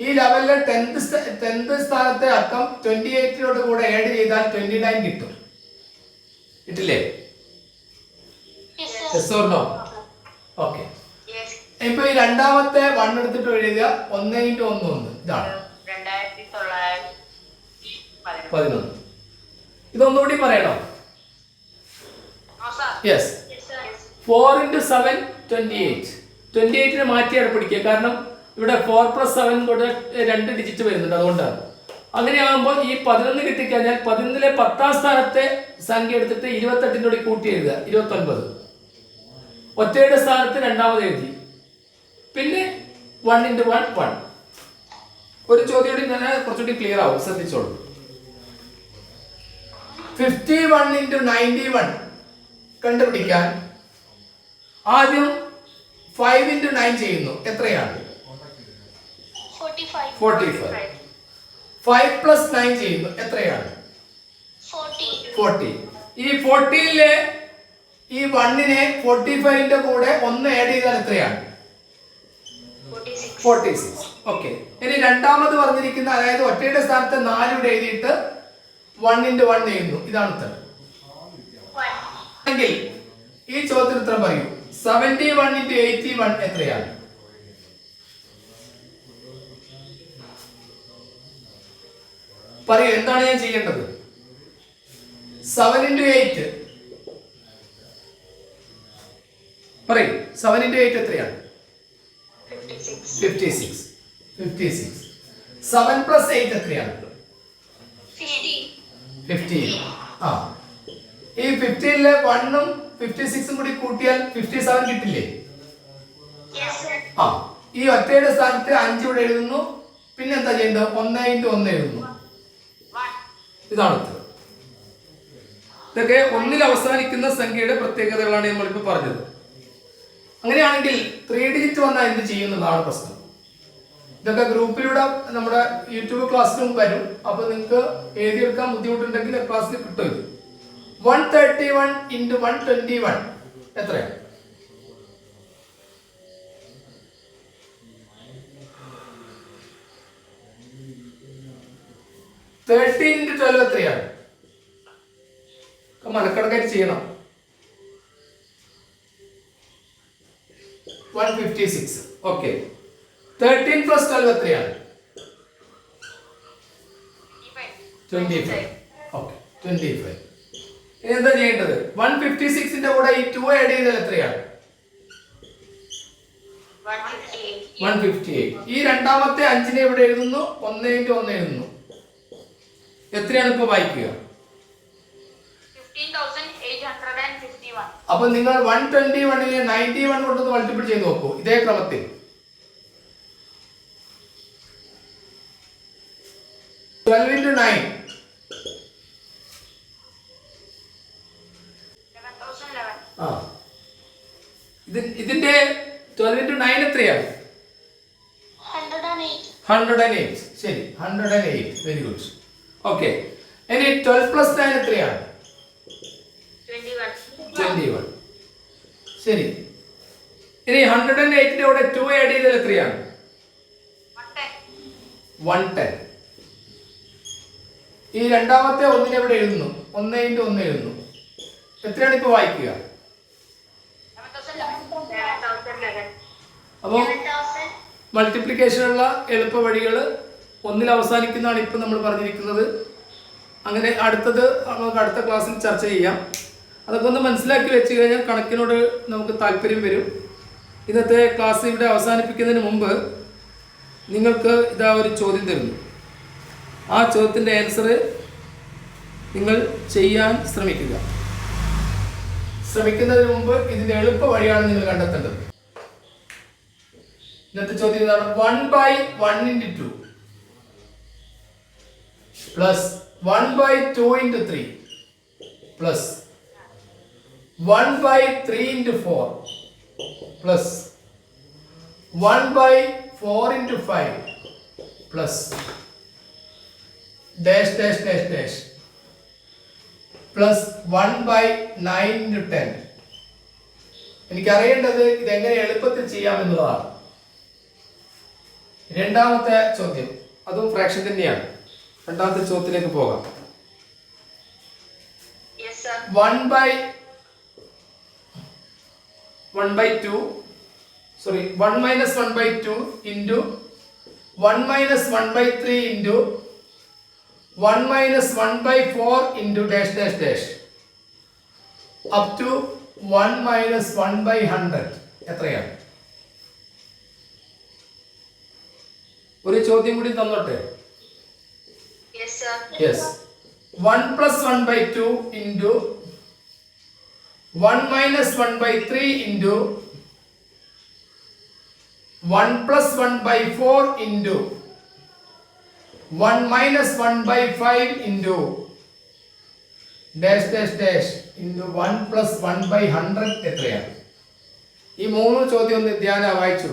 ഈ ലെവലിലെ 10th സ്ഥാനത്തെ അക്കം 28നോട് കൂടെ ആഡ് ചെയ്താൽ 29 കിട്ടും. കിട്ടില്ലേ? ഓക്കെ, ഇപ്പൊ ഈ രണ്ടാമത്തെ 1 എടുത്തിട്ട് എഴുതുക. 1 × 1 1. ഇതാണ് 11. ഇതൊന്നുകൂടി പറയണോ? യെസ്. 4 × 7 28. 28നെ മാറ്റി പിടിക്കുക. കാരണം ഇവിടെ 4 + 7 കൊണ്ട് 2 ഡിജിറ്റ് വരുന്നുണ്ട്, അതുകൊണ്ടാണ്. അങ്ങനെയാകുമ്പോൾ ഈ 11 കിട്ടിക്കഴിഞ്ഞാൽ 11ലെ 10ാം സ്ഥാനത്തെ സംഖ്യ എടുത്തിട്ട് 28ന്റെ കൂടി കൂട്ടി എഴുതുക, 29. ഒറ്റയുടെ സ്ഥാനത്ത് രണ്ടാമത് എഴുതി. പിന്നെ 1 × 1 1. ഒരു ചോദ്യം കൂടി ഞാൻ കുറച്ചുകൂടി ക്ലിയർ ആവും, ശ്രദ്ധിച്ചോളൂ. 51 × 91 കണ്ടുപിടിക്കാൻ ആദ്യം 5 × 9 ചെയ്യുന്നു. എത്രയാണ്? 45. 5 + 9 ചെയ്യുന്നു. എത്രയാണ്? 40. ഈ 40ലെ ഈ 1നെ 45ന്റെ കൂടെ 1 ആഡ് ചെയ്താൽ എത്രയാണ്? 46. ഓക്കെ. ഇനി രണ്ടാമത് പറഞ്ഞിരിക്കുന്ന, അതായത് ഒറ്റയുടെ സ്ഥാനത്ത് 4 ഇവിടെ എഴുതിയിട്ട് 1 into 1 എഴുതുന്നു. ഇതാണ് ഉത്തരം. എങ്കിൽ ഈ ചോദ്യത്തിന് ഉത്തരം പറയൂ. 71 into 81 എത്രയാണ്? പറയൂ, എന്താണ് ഞാൻ ചെയ്യേണ്ടത്? 7 into 8 പറയൂ. 7 into 8 എത്രയാണ്? 56. 7 plus 8 എത്രയാണ്? 15. ആ, ഈ 15ലെ 1ഉം 56ഉം കൂടി കൂട്ടിയാൽ 57 കിട്ടില്ലേ? ആ, ഈ ഒറ്റയുടെ സ്ഥാനത്ത് 5 ഇവിടെ എഴുതുന്നു. പിന്നെ എന്താ ചെയ്യേണ്ടത്? 1 into 1 എഴുതുന്നു. ഇതാണ് ഉത്തരം. ഇതൊക്കെ 1ൽ അവസാനിക്കുന്ന സംഖ്യയുടെ പ്രത്യേകതകളാണ് നമ്മളിപ്പോൾ പറഞ്ഞത്. അങ്ങനെയാണെങ്കിൽ 3 ഡിജിറ്റ് വന്നാൽ എന്ത് ചെയ്യുന്നതാണ് പ്രശ്നം. ഇതൊക്കെ ഗ്രൂപ്പിലൂടെ നമ്മുടെ യൂട്യൂബ് ക്ലാസ്സിലും വരും. അപ്പൊ നിങ്ങൾക്ക് എഴുതിയെടുക്കാൻ ബുദ്ധിമുട്ടുണ്ടെങ്കിൽ ക്ലാസ്സിൽ കിട്ടും. 131 into 121 എത്രയാണ്? into 12 എത്രയാണ്? മനക്കണക്കായിട്ട് ചെയ്യണം. 156. ഓക്കെ. 13 plus 12 എത്രയാണ്? 25. ഓക്കെ, 25. ഇനി എന്താ ചെയ്യേണ്ടത്? 156ന്റെ കൂടെ ഈ 2 ആഡ് ചെയ്താൽ എത്രയാണ്? 158. ഈ രണ്ടാമത്തെ 5നെ ഇവിടെ എഴുതുന്നു. 1 into 1 എഴുതുന്നു. എത്രയാണ് ഇപ്പൊ വായിക്കുക? 15,851. അപ്പൊ നിങ്ങൾ 121നെ 91 കൊണ്ടൊന്ന് മൾട്ടിപ്പിൾ ചെയ്ത് നോക്കൂ. ഇതേ ക്രമത്തിൽ 12 into 9 11,011. ആ, ഇതിന്റെ 12 into 9 എത്രയാണ്? 108. 108. ശരി, 108. Very good. ഓക്കെ. ഇനി 12 plus 9 എത്രയാണ്? 21. ശരി. ഇനി 108ന്റെ കൂടെ 2 ആഡ് ചെയ്താൽ എത്രയാണ്? 110. ഈ രണ്ടാമത്തെ 1നെ ഇവിടെ എഴുതുന്നു. 1 into 1 എഴുതുന്നു. എത്രയാണ് ഇപ്പൊ വായിക്കുക? 11,011. അപ്പോൾ മൾട്ടിപ്ലിക്കേഷനുള്ള എളുപ്പ വഴികൾ 1ൽ അവസാനിക്കുന്നതാണ് ഇപ്പം നമ്മൾ പറഞ്ഞിരിക്കുന്നത്. അങ്ങനെ അടുത്തത് നമുക്ക് അടുത്ത ക്ലാസ്സിൽ ചർച്ച ചെയ്യാം. അതൊക്കെ ഒന്ന് മനസ്സിലാക്കി വെച്ച് കഴിഞ്ഞാൽ കണക്കിനോട് നമുക്ക് താല്പര്യം വരും. ഇന്നത്തെ ക്ലാസ് ഇവിടെ അവസാനിപ്പിക്കുന്നതിന് മുമ്പ് നിങ്ങൾക്ക് ഇതാ ഒരു ചോദ്യം തരുന്നു. ആ ചോദ്യത്തിൻ്റെ ആൻസർ നിങ്ങൾ ചെയ്യാൻ ശ്രമിക്കുന്നതിന് മുമ്പ് ഇതിൻ്റെ എളുപ്പ വഴിയാണ് നിങ്ങൾ കണ്ടെത്തേണ്ടത്. ഇന്നത്തെ ചോദ്യം ഇതാണ്. 1/1 into 2 plus 1/2 into 3 plus 1/3 into 4 plus 1/4 into 5 plus dash dash dash dash plus 1/9 into 10. എനിക്കറിയേണ്ടത് ഇതെങ്ങനെ എളുപ്പത്തിൽ ചെയ്യാമെന്നുള്ളതാണ്. രണ്ടാമത്തെ ചോദ്യം അതും ഫ്രാക്ഷൻ തന്നെയാണ്. രണ്ടാമത്തെ ചോദ്യത്തിലേക്ക് പോകാം. 1 minus 1/2 into 1 minus 1/3 into 1 minus 1/4 into dash dash dash up to 1 minus 1/100 എത്രയാണ്? ഒരു ചോദ്യം കൂടി തന്നോട്ടെ. Yes. 1 plus 1/2 into 1 minus 1/3 into 1 plus 1/4 into 1 minus 1/5 into dash dash dash into 1 plus 1/100 എത്രയാണ്? ഈ മൂന്ന് ചോദ്യം ഒന്ന് ധ്യാനം വായിച്ചു.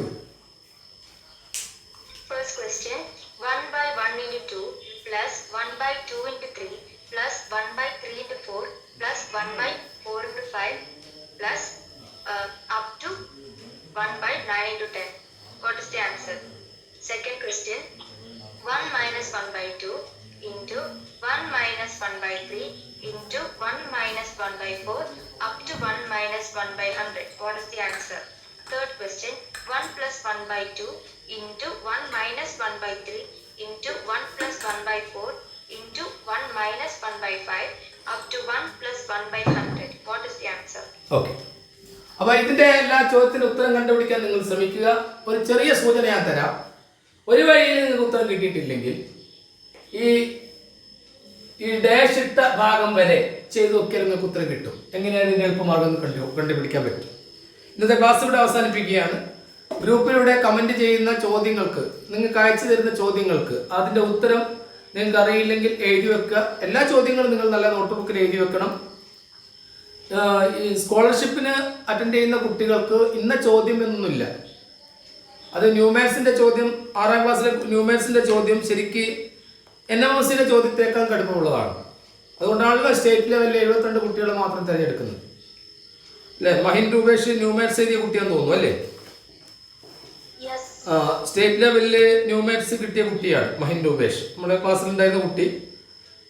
First question, 1/1 into 2 plus 1/2 into 3 plus 1/3 into 4 plus 1/4 into 5 plus up to 1/9 into 10. What is the answer? Second question, 1 minus 1 by 2 into 1 minus 1 by 3 into 1 minus 1 by 4 up to 1 minus 1 by 100. What is the answer? Third question, 1 plus 1 by 2 into 1 minus 1 by 3 into 1 plus 1 by 4 into 1 minus 1 by 5 up to 1 plus 1 by 100. What is the answer? Okay. അപ്പോൾ ഇതിൻ്റെ എല്ലാ ചോദ്യത്തിനും ഉത്തരം കണ്ടുപിടിക്കാൻ നിങ്ങൾ ശ്രമിക്കുക. ഒരു ചെറിയ സൂചന ഞാൻ തരാം. ഒരു വഴിയിൽ നിങ്ങൾക്ക് ഉത്തരം കിട്ടിയിട്ടില്ലെങ്കിൽ ഈ ഡാഷ് ഇട്ട ഭാഗം വരെ ചെയ്ത് നോക്കിയാൽ നിങ്ങൾക്ക് ഉത്തരം കിട്ടും. എങ്ങനെയാണ് ഇതിൻ്റെ എളുപ്പമാർഗം കണ്ടുപിടിക്കാൻ പറ്റും. ഇന്നത്തെ ക്ലാസ് ഇവിടെ അവസാനിപ്പിക്കുകയാണ്. ഗ്രൂപ്പിലൂടെ കമൻറ്റ് ചെയ്യുന്ന ചോദ്യങ്ങൾക്ക്, നിങ്ങൾക്ക് അയച്ചു തരുന്ന ചോദ്യങ്ങൾക്ക് അതിൻ്റെ ഉത്തരം നിങ്ങൾക്ക് അറിയില്ലെങ്കിൽ എഴുതി വെക്കുക. എല്ലാ ചോദ്യങ്ങളും നിങ്ങൾ നല്ല നോട്ട് ബുക്കിൽ എഴുതി വെക്കണം. ഈ സ്കോളർഷിപ്പിന് അറ്റൻഡ് ചെയ്യുന്ന കുട്ടികൾക്ക് ഇന്ന ചോദ്യം എന്നൊന്നുമില്ല. അത് ന്യൂമാത്സിൻ്റെ ചോദ്യം, 6ാം ക്ലാസ്സിലെ ന്യൂമാത്സിൻ്റെ ചോദ്യം ശരിക്ക് NMSയുടെ ചോദ്യത്തേക്കാൾ കടുപ്പമുള്ളതാണ്. അതുകൊണ്ടാണല്ലോ സ്റ്റേറ്റ് ലെവലിൽ 72 കുട്ടികളെ മാത്രം തിരഞ്ഞെടുക്കുന്നത്. അല്ലേ? മഹിൻ രൂപേഷ് ന്യൂമാത്സ് എഴുതിയ കുട്ടിയാന്ന് തോന്നുന്നു അല്ലേ? സ്റ്റേറ്റ് ലെവലിൽ ന്യൂമാത്സ് കിട്ടിയ കുട്ടിയാണ് മഹിൻ രൂപേഷ്. നമ്മുടെ ക്ലാസ്സിലുണ്ടായിരുന്ന കുട്ടി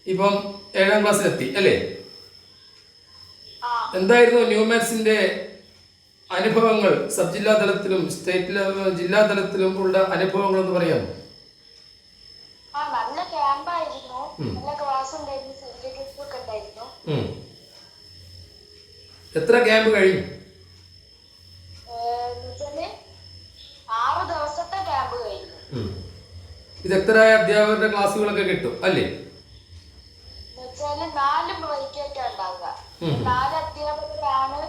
ഇപ്പം 7ാം ക്ലാസ്സിലെത്തി അല്ലേ? എന്തായിരുന്നു ന്യൂമാത്സിൻ്റെ അനുഭവങ്ങൾ? സബ് ജില്ലാ തലത്തിലും ജില്ലാ തലത്തിലും ഉള്ള അനുഭവങ്ങൾ എന്ന് പറയാമോ? നല്ല ക്യാമ്പായിരുന്നു, നല്ല ക്ലാസ് ഉണ്ടായിരുന്നു, സർട്ടിഫിക്കറ്റ് ഒക്കെ ഉണ്ടായിരുന്നു. എത്ര ക്യാമ്പ് കഴിഞ്ഞു? 6 ദിവസത്തെ ക്യാമ്പ് കഴിഞ്ഞു. ഇത് എത്ര അധ്യാപകരുടെ ക്ലാസ്സുകളൊക്കെ കിട്ടും അല്ലേ? 4 ബ്രേക്കായിട്ട് ഉണ്ടാവുക. 4 അധ്യാപകരാണ്,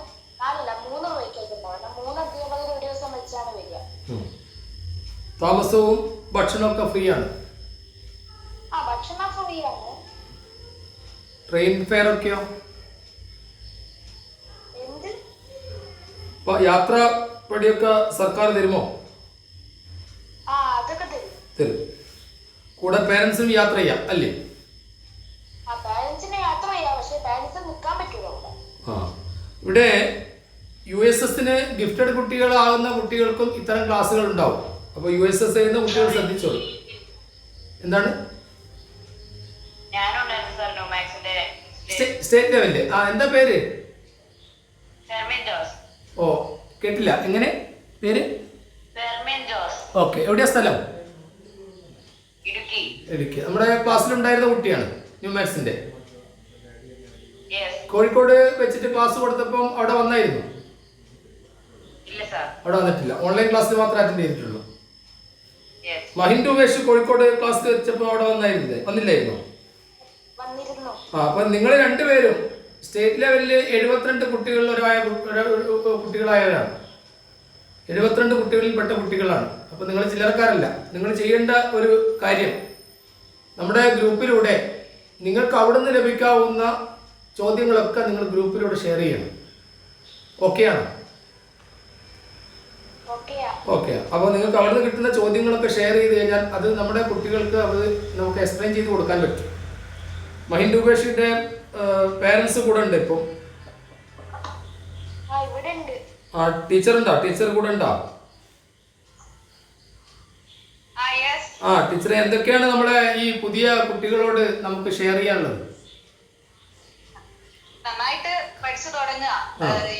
3 ബ്രേക്കായിട്ട് ഉണ്ടാവുക. 3 അധ്യാപകർ ഒരു ദിവസം വെച്ചാണ് വരിക. താമസവും ഭക്ഷണമൊക്കെ ഫ്രീ ആണ്? ഭക്ഷണം ഫ്രീ ആണ്. ട്രെയിൻ ഫെയർ ഒക്കെയോ? എന്ത്? യാത്രാ പടിയൊക്കെ സർക്കാർ തരുമോ? അതൊക്കെ തരും. കൂടെ പേരൻസും യാത്ര ചെയ്യാം അല്ലേ? പാരന്റ്സിന് യാത്ര ചെയ്യാം, പക്ഷെ പാരന്റ്സ് നിൽക്കാൻ പറ്റുമോ? ഇവിടെ USSന് ഗിഫ്റ്റഡ് കുട്ടികളാകുന്ന കുട്ടികൾക്കും ഇത്തരം ക്ലാസ്സുകൾ ഉണ്ടാവും. അപ്പോൾ USS എഴുതുന്ന കുട്ടികൾ ശ്രദ്ധിച്ചോളൂ. എന്താണ്? സ്റ്റേറ്റ് ലെവലില് എന്താ പേര്? ഓ കേട്ടില്ല, എങ്ങനെ പേര്? ഓക്കെ. എവിടെയാ സ്ഥലം? ഇടുക്കി. നമ്മുടെ ക്ലാസ്സിലുണ്ടായിരുന്ന കുട്ടിയാണ് ന്യൂമാത്സിന്റെ. കോഴിക്കോട് വെച്ചിട്ട് ക്ലാസ് കൊടുത്തപ്പം അവിടെ വന്നായിരുന്നു? അവിടെ വന്നിട്ടില്ല, ഓൺലൈൻ ക്ലാസ്സിൽ മാത്രമേ അറ്റൻഡ് ചെയ്തിട്ടുള്ളൂ. മഹിൻ രൂപേഷ് കോഴിക്കോട് ക്ലാസ്സിൽ വെച്ചപ്പോൾ അവിടെ വന്നില്ലായിരുന്നോ? അപ്പൊ നിങ്ങൾ രണ്ടുപേരും സ്റ്റേറ്റ് ലെവലിൽ 72 കുട്ടികളായവരാണ്. 72 കുട്ടികളിൽപ്പെട്ട കുട്ടികളാണ്. അപ്പൊ നിങ്ങൾ ചില്ലറക്കാരല്ല. നിങ്ങൾ ചെയ്യേണ്ട ഒരു കാര്യം, നമ്മുടെ ഗ്രൂപ്പിലൂടെ നിങ്ങൾക്ക് അവിടെ നിന്ന് ലഭിക്കാവുന്ന ചോദ്യങ്ങളൊക്കെ നിങ്ങൾ ഗ്രൂപ്പിലൂടെ ഷെയർ ചെയ്യണം. ഓക്കെയാണോ? ഓക്കെ. അപ്പോൾ നിങ്ങൾക്ക് അവിടെ നിന്ന് കിട്ടുന്ന ചോദ്യങ്ങളൊക്കെ ഷെയർ ചെയ്ത് കഴിഞ്ഞാൽ അത് നമ്മുടെ കുട്ടികൾക്ക് അത് നമുക്ക് എക്സ്പ്ലെയിൻ ചെയ്ത് കൊടുക്കാൻ പറ്റും. മഹിൻ രൂപേഷിന്റെ പേരൻസ് കൂടെ ഉണ്ട് ഇപ്പം? ടീച്ചർ ഉണ്ടോ? ടീച്ചർ കൂടെ ഉണ്ടോ? ടീച്ചറെ, എന്തൊക്കെയാണ് നമ്മളെ ഈ പുതിയ കുട്ടികളോട് നമുക്ക് ഷെയർ ചെയ്യാനുള്ളത്? നന്നായിട്ട് പഠിച്ചു തുടങ്ങുക.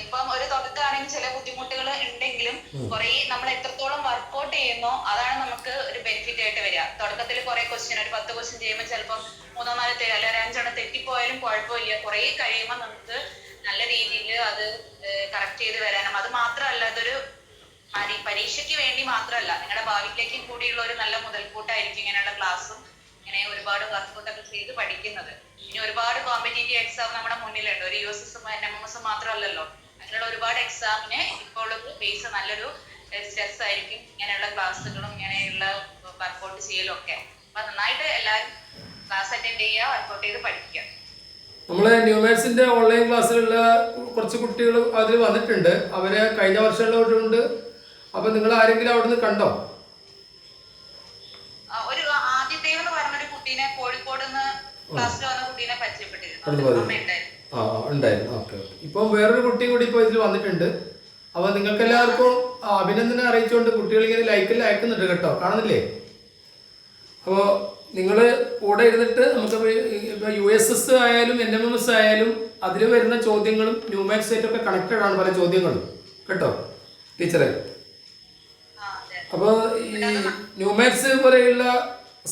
ഇപ്പം ഒരു തുടക്കമാണെങ്കിൽ ചില ബുദ്ധിമുട്ടുകൾ ഉണ്ടെങ്കിലും കുറെ നമ്മൾ എത്രത്തോളം വർക്ക്ഔട്ട് ചെയ്യുന്നോ അതാണ് നമുക്ക് ഒരു ബെനിഫിറ്റ് ആയിട്ട് വരിക. തുടക്കത്തിൽ കുറെ ക്വസ്റ്റ്യൻ, ഒരു 10 ക്വസ്റ്റ്യൻ ചെയ്യുമ്പോൾ ചിലപ്പം 3-4 അല്ലെങ്കിൽ 5 തെറ്റിപ്പോയാലും കുഴപ്പമില്ല. കുറെ കഴിയുമ്പോൾ നമുക്ക് നല്ല രീതിയിൽ അത് കറക്റ്റ് ചെയ്ത് വരാനും, അത് മാത്രമല്ല അതൊരു പരീക്ഷയ്ക്ക് വേണ്ടി മാത്രമല്ല നിങ്ങളുടെ ഭാവിയിലേക്കും കൂടിയുള്ള ഒരു നല്ല മുതൽക്കൂട്ടായിരിക്കും ഇങ്ങനെയുള്ള ക്ലാസ്സും ഇങ്ങനെ ഒരുപാട് വർക്കൗട്ടൊക്കെ ചെയ്ത് പഠിക്കുന്നത്. ഇനി ഒരുപാട് കോമ്പറ്റേറ്റീവ് എക്സാം നമ്മുടെ മുന്നിലുണ്ട്. ഒരു USS NMS മാത്രമല്ലല്ലോ, അങ്ങനെയുള്ള ഒരുപാട് എക്സാമിന് ഇപ്പോൾ ബേസ് നല്ലൊരു സ്ട്രെസ് ആയിരിക്കും ഇങ്ങനെയുള്ള ക്ലാസ്സുകളും ഇങ്ങനെയുള്ള വർക്കൗട്ട് ചെയ്യലും ഒക്കെ. അപ്പൊ നന്നായിട്ട് എല്ലാവരും ക്ലാസ് അറ്റൻഡ് ചെയ്യുക, വർക്കൗട്ട് ചെയ്ത് പഠിക്കുക. നമ്മളെ ന്യൂമാത്സിന്റെ ഓൺലൈൻ ക്ലാസ്സിലുള്ള കുറച്ച് കുട്ടികൾ അതിൽ വന്നിട്ടുണ്ട്. അവരെ കഴിഞ്ഞ വർഷമുള്ളവരുണ്ട്. അപ്പൊ നിങ്ങൾ ആരെങ്കിലും അവിടെ നിന്ന് കണ്ടോ? ഒരു ആദ്യത്തേവ് എന്ന് പറഞ്ഞൊരു കുട്ടീനെ കോഴിക്കോട് നിന്ന് ക്ലാസ്സിൽ വന്ന കുട്ടീനെ പരിചയപ്പെട്ടിരുന്നു. ഉണ്ടായിരുന്നു. ഓക്കെ. ഇപ്പം വേറൊരു കുട്ടി കൂടി ഇപ്പോൾ ഇതിൽ വന്നിട്ടുണ്ട്. അപ്പൊ നിങ്ങൾക്ക് എല്ലാവർക്കും അഭിനന്ദനം അറിയിച്ചുകൊണ്ട് കുട്ടികൾ ഇങ്ങനെ ലൈക്കെല്ലാം അയക്കുന്നുണ്ട് കേട്ടോ, കാണുന്നില്ലേ? അപ്പോൾ നിങ്ങൾ കൂടെ ഇരുന്നിട്ട് നമുക്ക് ഇപ്പോൾ USS ആയാലും NMMS ആയാലും അതിൽ വരുന്ന ചോദ്യങ്ങളും ന്യൂമാക്സ് ആയിട്ടൊക്കെ കണക്റ്റഡ് ആണ് പല ചോദ്യങ്ങളും കേട്ടോ ടീച്ചറെ. അപ്പോൾ ഈ ന്യൂമാക്സ് പോലെയുള്ള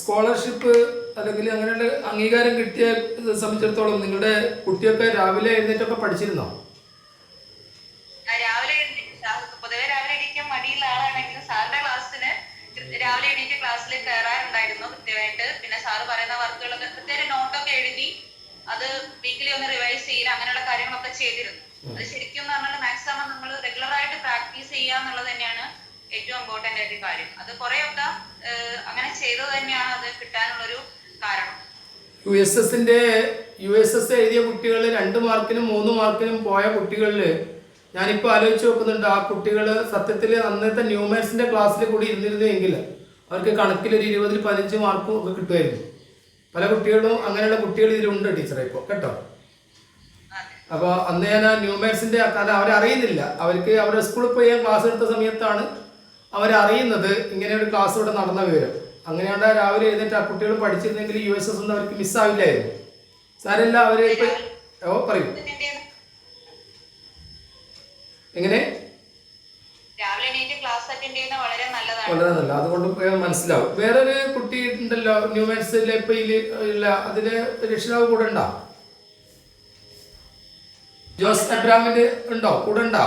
സ്കോളർഷിപ്പ് അല്ലെങ്കിൽ അങ്ങനെയുള്ള അംഗീകാരം കിട്ടിയ സംബന്ധിച്ചിടത്തോളം നിങ്ങളുടെ കുട്ടിയൊക്കെ രാവിലെ എഴുന്നേറ്റൊക്കെ പഠിച്ചിരുന്നോ? പൊതുവെ രാവിലെ എണീക്കാൻ മടിയുള്ള ആളാണെങ്കിലും സാറിന്റെ ക്ലാസ്സിന് രാവിലെ എണീറ്റ് ക്ലാസ്സിൽ കയറാറുണ്ടായിരുന്നു കൃത്യമായിട്ട്. പിന്നെ സാറ് പറയുന്ന വർക്കുകളൊക്കെ കൃത്യമായിട്ട് നോട്ടൊക്കെ എഴുതി അത് വീക്കിലി ഒന്ന് റിവൈസ് ചെയ്യുക, അങ്ങനെയുള്ള കാര്യങ്ങളൊക്കെ ചെയ്തിരുന്നു. അത് ശരിക്കും പറഞ്ഞാൽ മാക്സിമം നമ്മൾ റെഗുലർ ആയിട്ട് പ്രാക്ടീസ് ചെയ്യുക എന്നുള്ളത് തന്നെയാണ് ഏറ്റവും ഇമ്പോർട്ടന്റ് ആയിട്ട് കാര്യം. അത് കുറെയൊക്കെ അങ്ങനെ ചെയ്തത് തന്നെയാണ് അത് കിട്ടാനുള്ളൊരു കാരണം. USS എഴുതിയ കുട്ടികൾ 2 മാർക്കിനും 3 മാർക്കിനും പോയ കുട്ടികളിൽ ഞാനിപ്പോൾ ആലോചിച്ച് നോക്കുന്നുണ്ട്, ആ കുട്ടികൾ സത്യത്തിൽ അന്നത്തെ ന്യൂമാക്സിൻ്റെ ക്ലാസ്സിൽ കൂടി ഇരുന്നിരുന്നെങ്കിൽ അവർക്ക് കണക്കിലൊരു 20-15 മാർക്കും ഒക്കെ കിട്ടുമായിരുന്നു. പല കുട്ടികളും അങ്ങനെയുള്ള കുട്ടികൾ ഇതിലുണ്ട് ടീച്ചറെ ഇപ്പോൾ കേട്ടോ. അപ്പോൾ അന്ന് ഞാൻ ആ ന്യൂമാക്സിൻ്റെ കാരണം അവരറിയുന്നില്ല, അവർക്ക് അവരുടെ സ്കൂളിൽ പോയി ക്ലാസ് എടുത്ത സമയത്താണ് അവരറിയുന്നത് ഇങ്ങനെ ഒരു ക്ലാസ് ഇവിടെ നടന്ന വിവരം. അങ്ങനെയാണ്ട് രാവിലെ എഴുന്നേറ്റ് ആ കുട്ടികൾ പഠിച്ചിരുന്നെങ്കിൽ USS ഒന്നും അവർക്ക് മിസ്സാവില്ലായിരുന്നു. സാരമില്ല, അവർ ഇപ്പോൾ പറയൂ എങ്ങനെ രാവിലെ എണീറ്റ് ക്ലാസ് അറ്റൻഡ് ചെയ്യുന്നത് വളരെ നല്ലതാണ്. വളരെ നല്ല, അതുകൊണ്ട് മനസ്സിലാവും. വേറൊരു കുട്ടി ഉണ്ടല്ലോ ന്യൂമാക്സിലെ ഇപ്പൊ ഇല്ല, അതില് രക്ഷിതാവ് കൂടെ ഉണ്ടോ? ജോസ് എബ്രാമിന്റെ ഉണ്ടോ കൂടെ ഉണ്ടോ?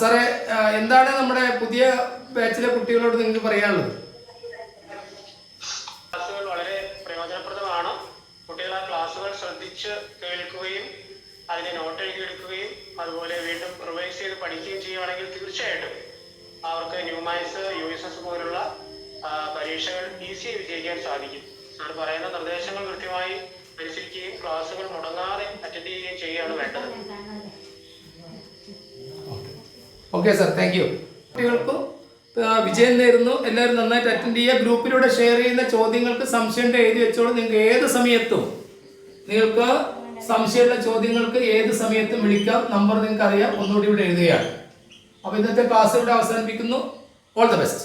സാറേ, എന്താണ് നമ്മുടെ പുതിയ ബാച്ചിലെ കുട്ടികളോട് നിങ്ങൾക്ക് പറയാനുള്ളത്? ക്ലാസുകൾ വളരെ പ്രയോജനപ്രദമാണ്. കുട്ടികൾ ആ ക്ലാസുകൾ ശ്രദ്ധിച്ച് കേൾക്കുകയും അതിനെ നോട്ട് എഴുതിയെടുക്കുകയും അതുപോലെ വീണ്ടും റിവൈസ് ചെയ്ത് പഠിക്കുകയും ചെയ്യുകയാണെങ്കിൽ തീർച്ചയായിട്ടും അവർക്ക് ന്യൂമാക്സ് USS പോലുള്ള പരീക്ഷകൾ ഈസിയായി വിജയിക്കാൻ സാധിക്കും. സാർ പറയുന്ന നിർദ്ദേശങ്ങൾ കൃത്യമായി അനുസരിക്കുകയും ക്ലാസുകൾ മുടങ്ങാതെ അറ്റൻഡ് ചെയ്യുകയും ചെയ്യുകയാണ് വേണ്ടത്. Okay sir, thank you. കുട്ടികൾക്കും വിജയം നേരുന്നു. എല്ലാവരും നന്നായിട്ട് അറ്റൻഡ് ചെയ്യുക. ഗ്രൂപ്പിലൂടെ ഷെയർ ചെയ്യുന്ന ചോദ്യങ്ങൾക്ക് സംശയം എഴുതി വെച്ചോളൂ. നിങ്ങൾക്ക് ഏത് സമയത്തും നിങ്ങൾക്ക് സംശയമുള്ള ചോദ്യങ്ങൾക്ക് ഏത് സമയത്തും വിളിക്കാം. നമ്പർ നിങ്ങൾക്ക് അറിയാം, ഒന്നുകൂടി ഇവിടെ എഴുതുകയാണ്. അപ്പോൾ ഇന്നത്തെ ക്ലാസ് ഇവിടെ അവസാനിപ്പിക്കുന്നു. All the best.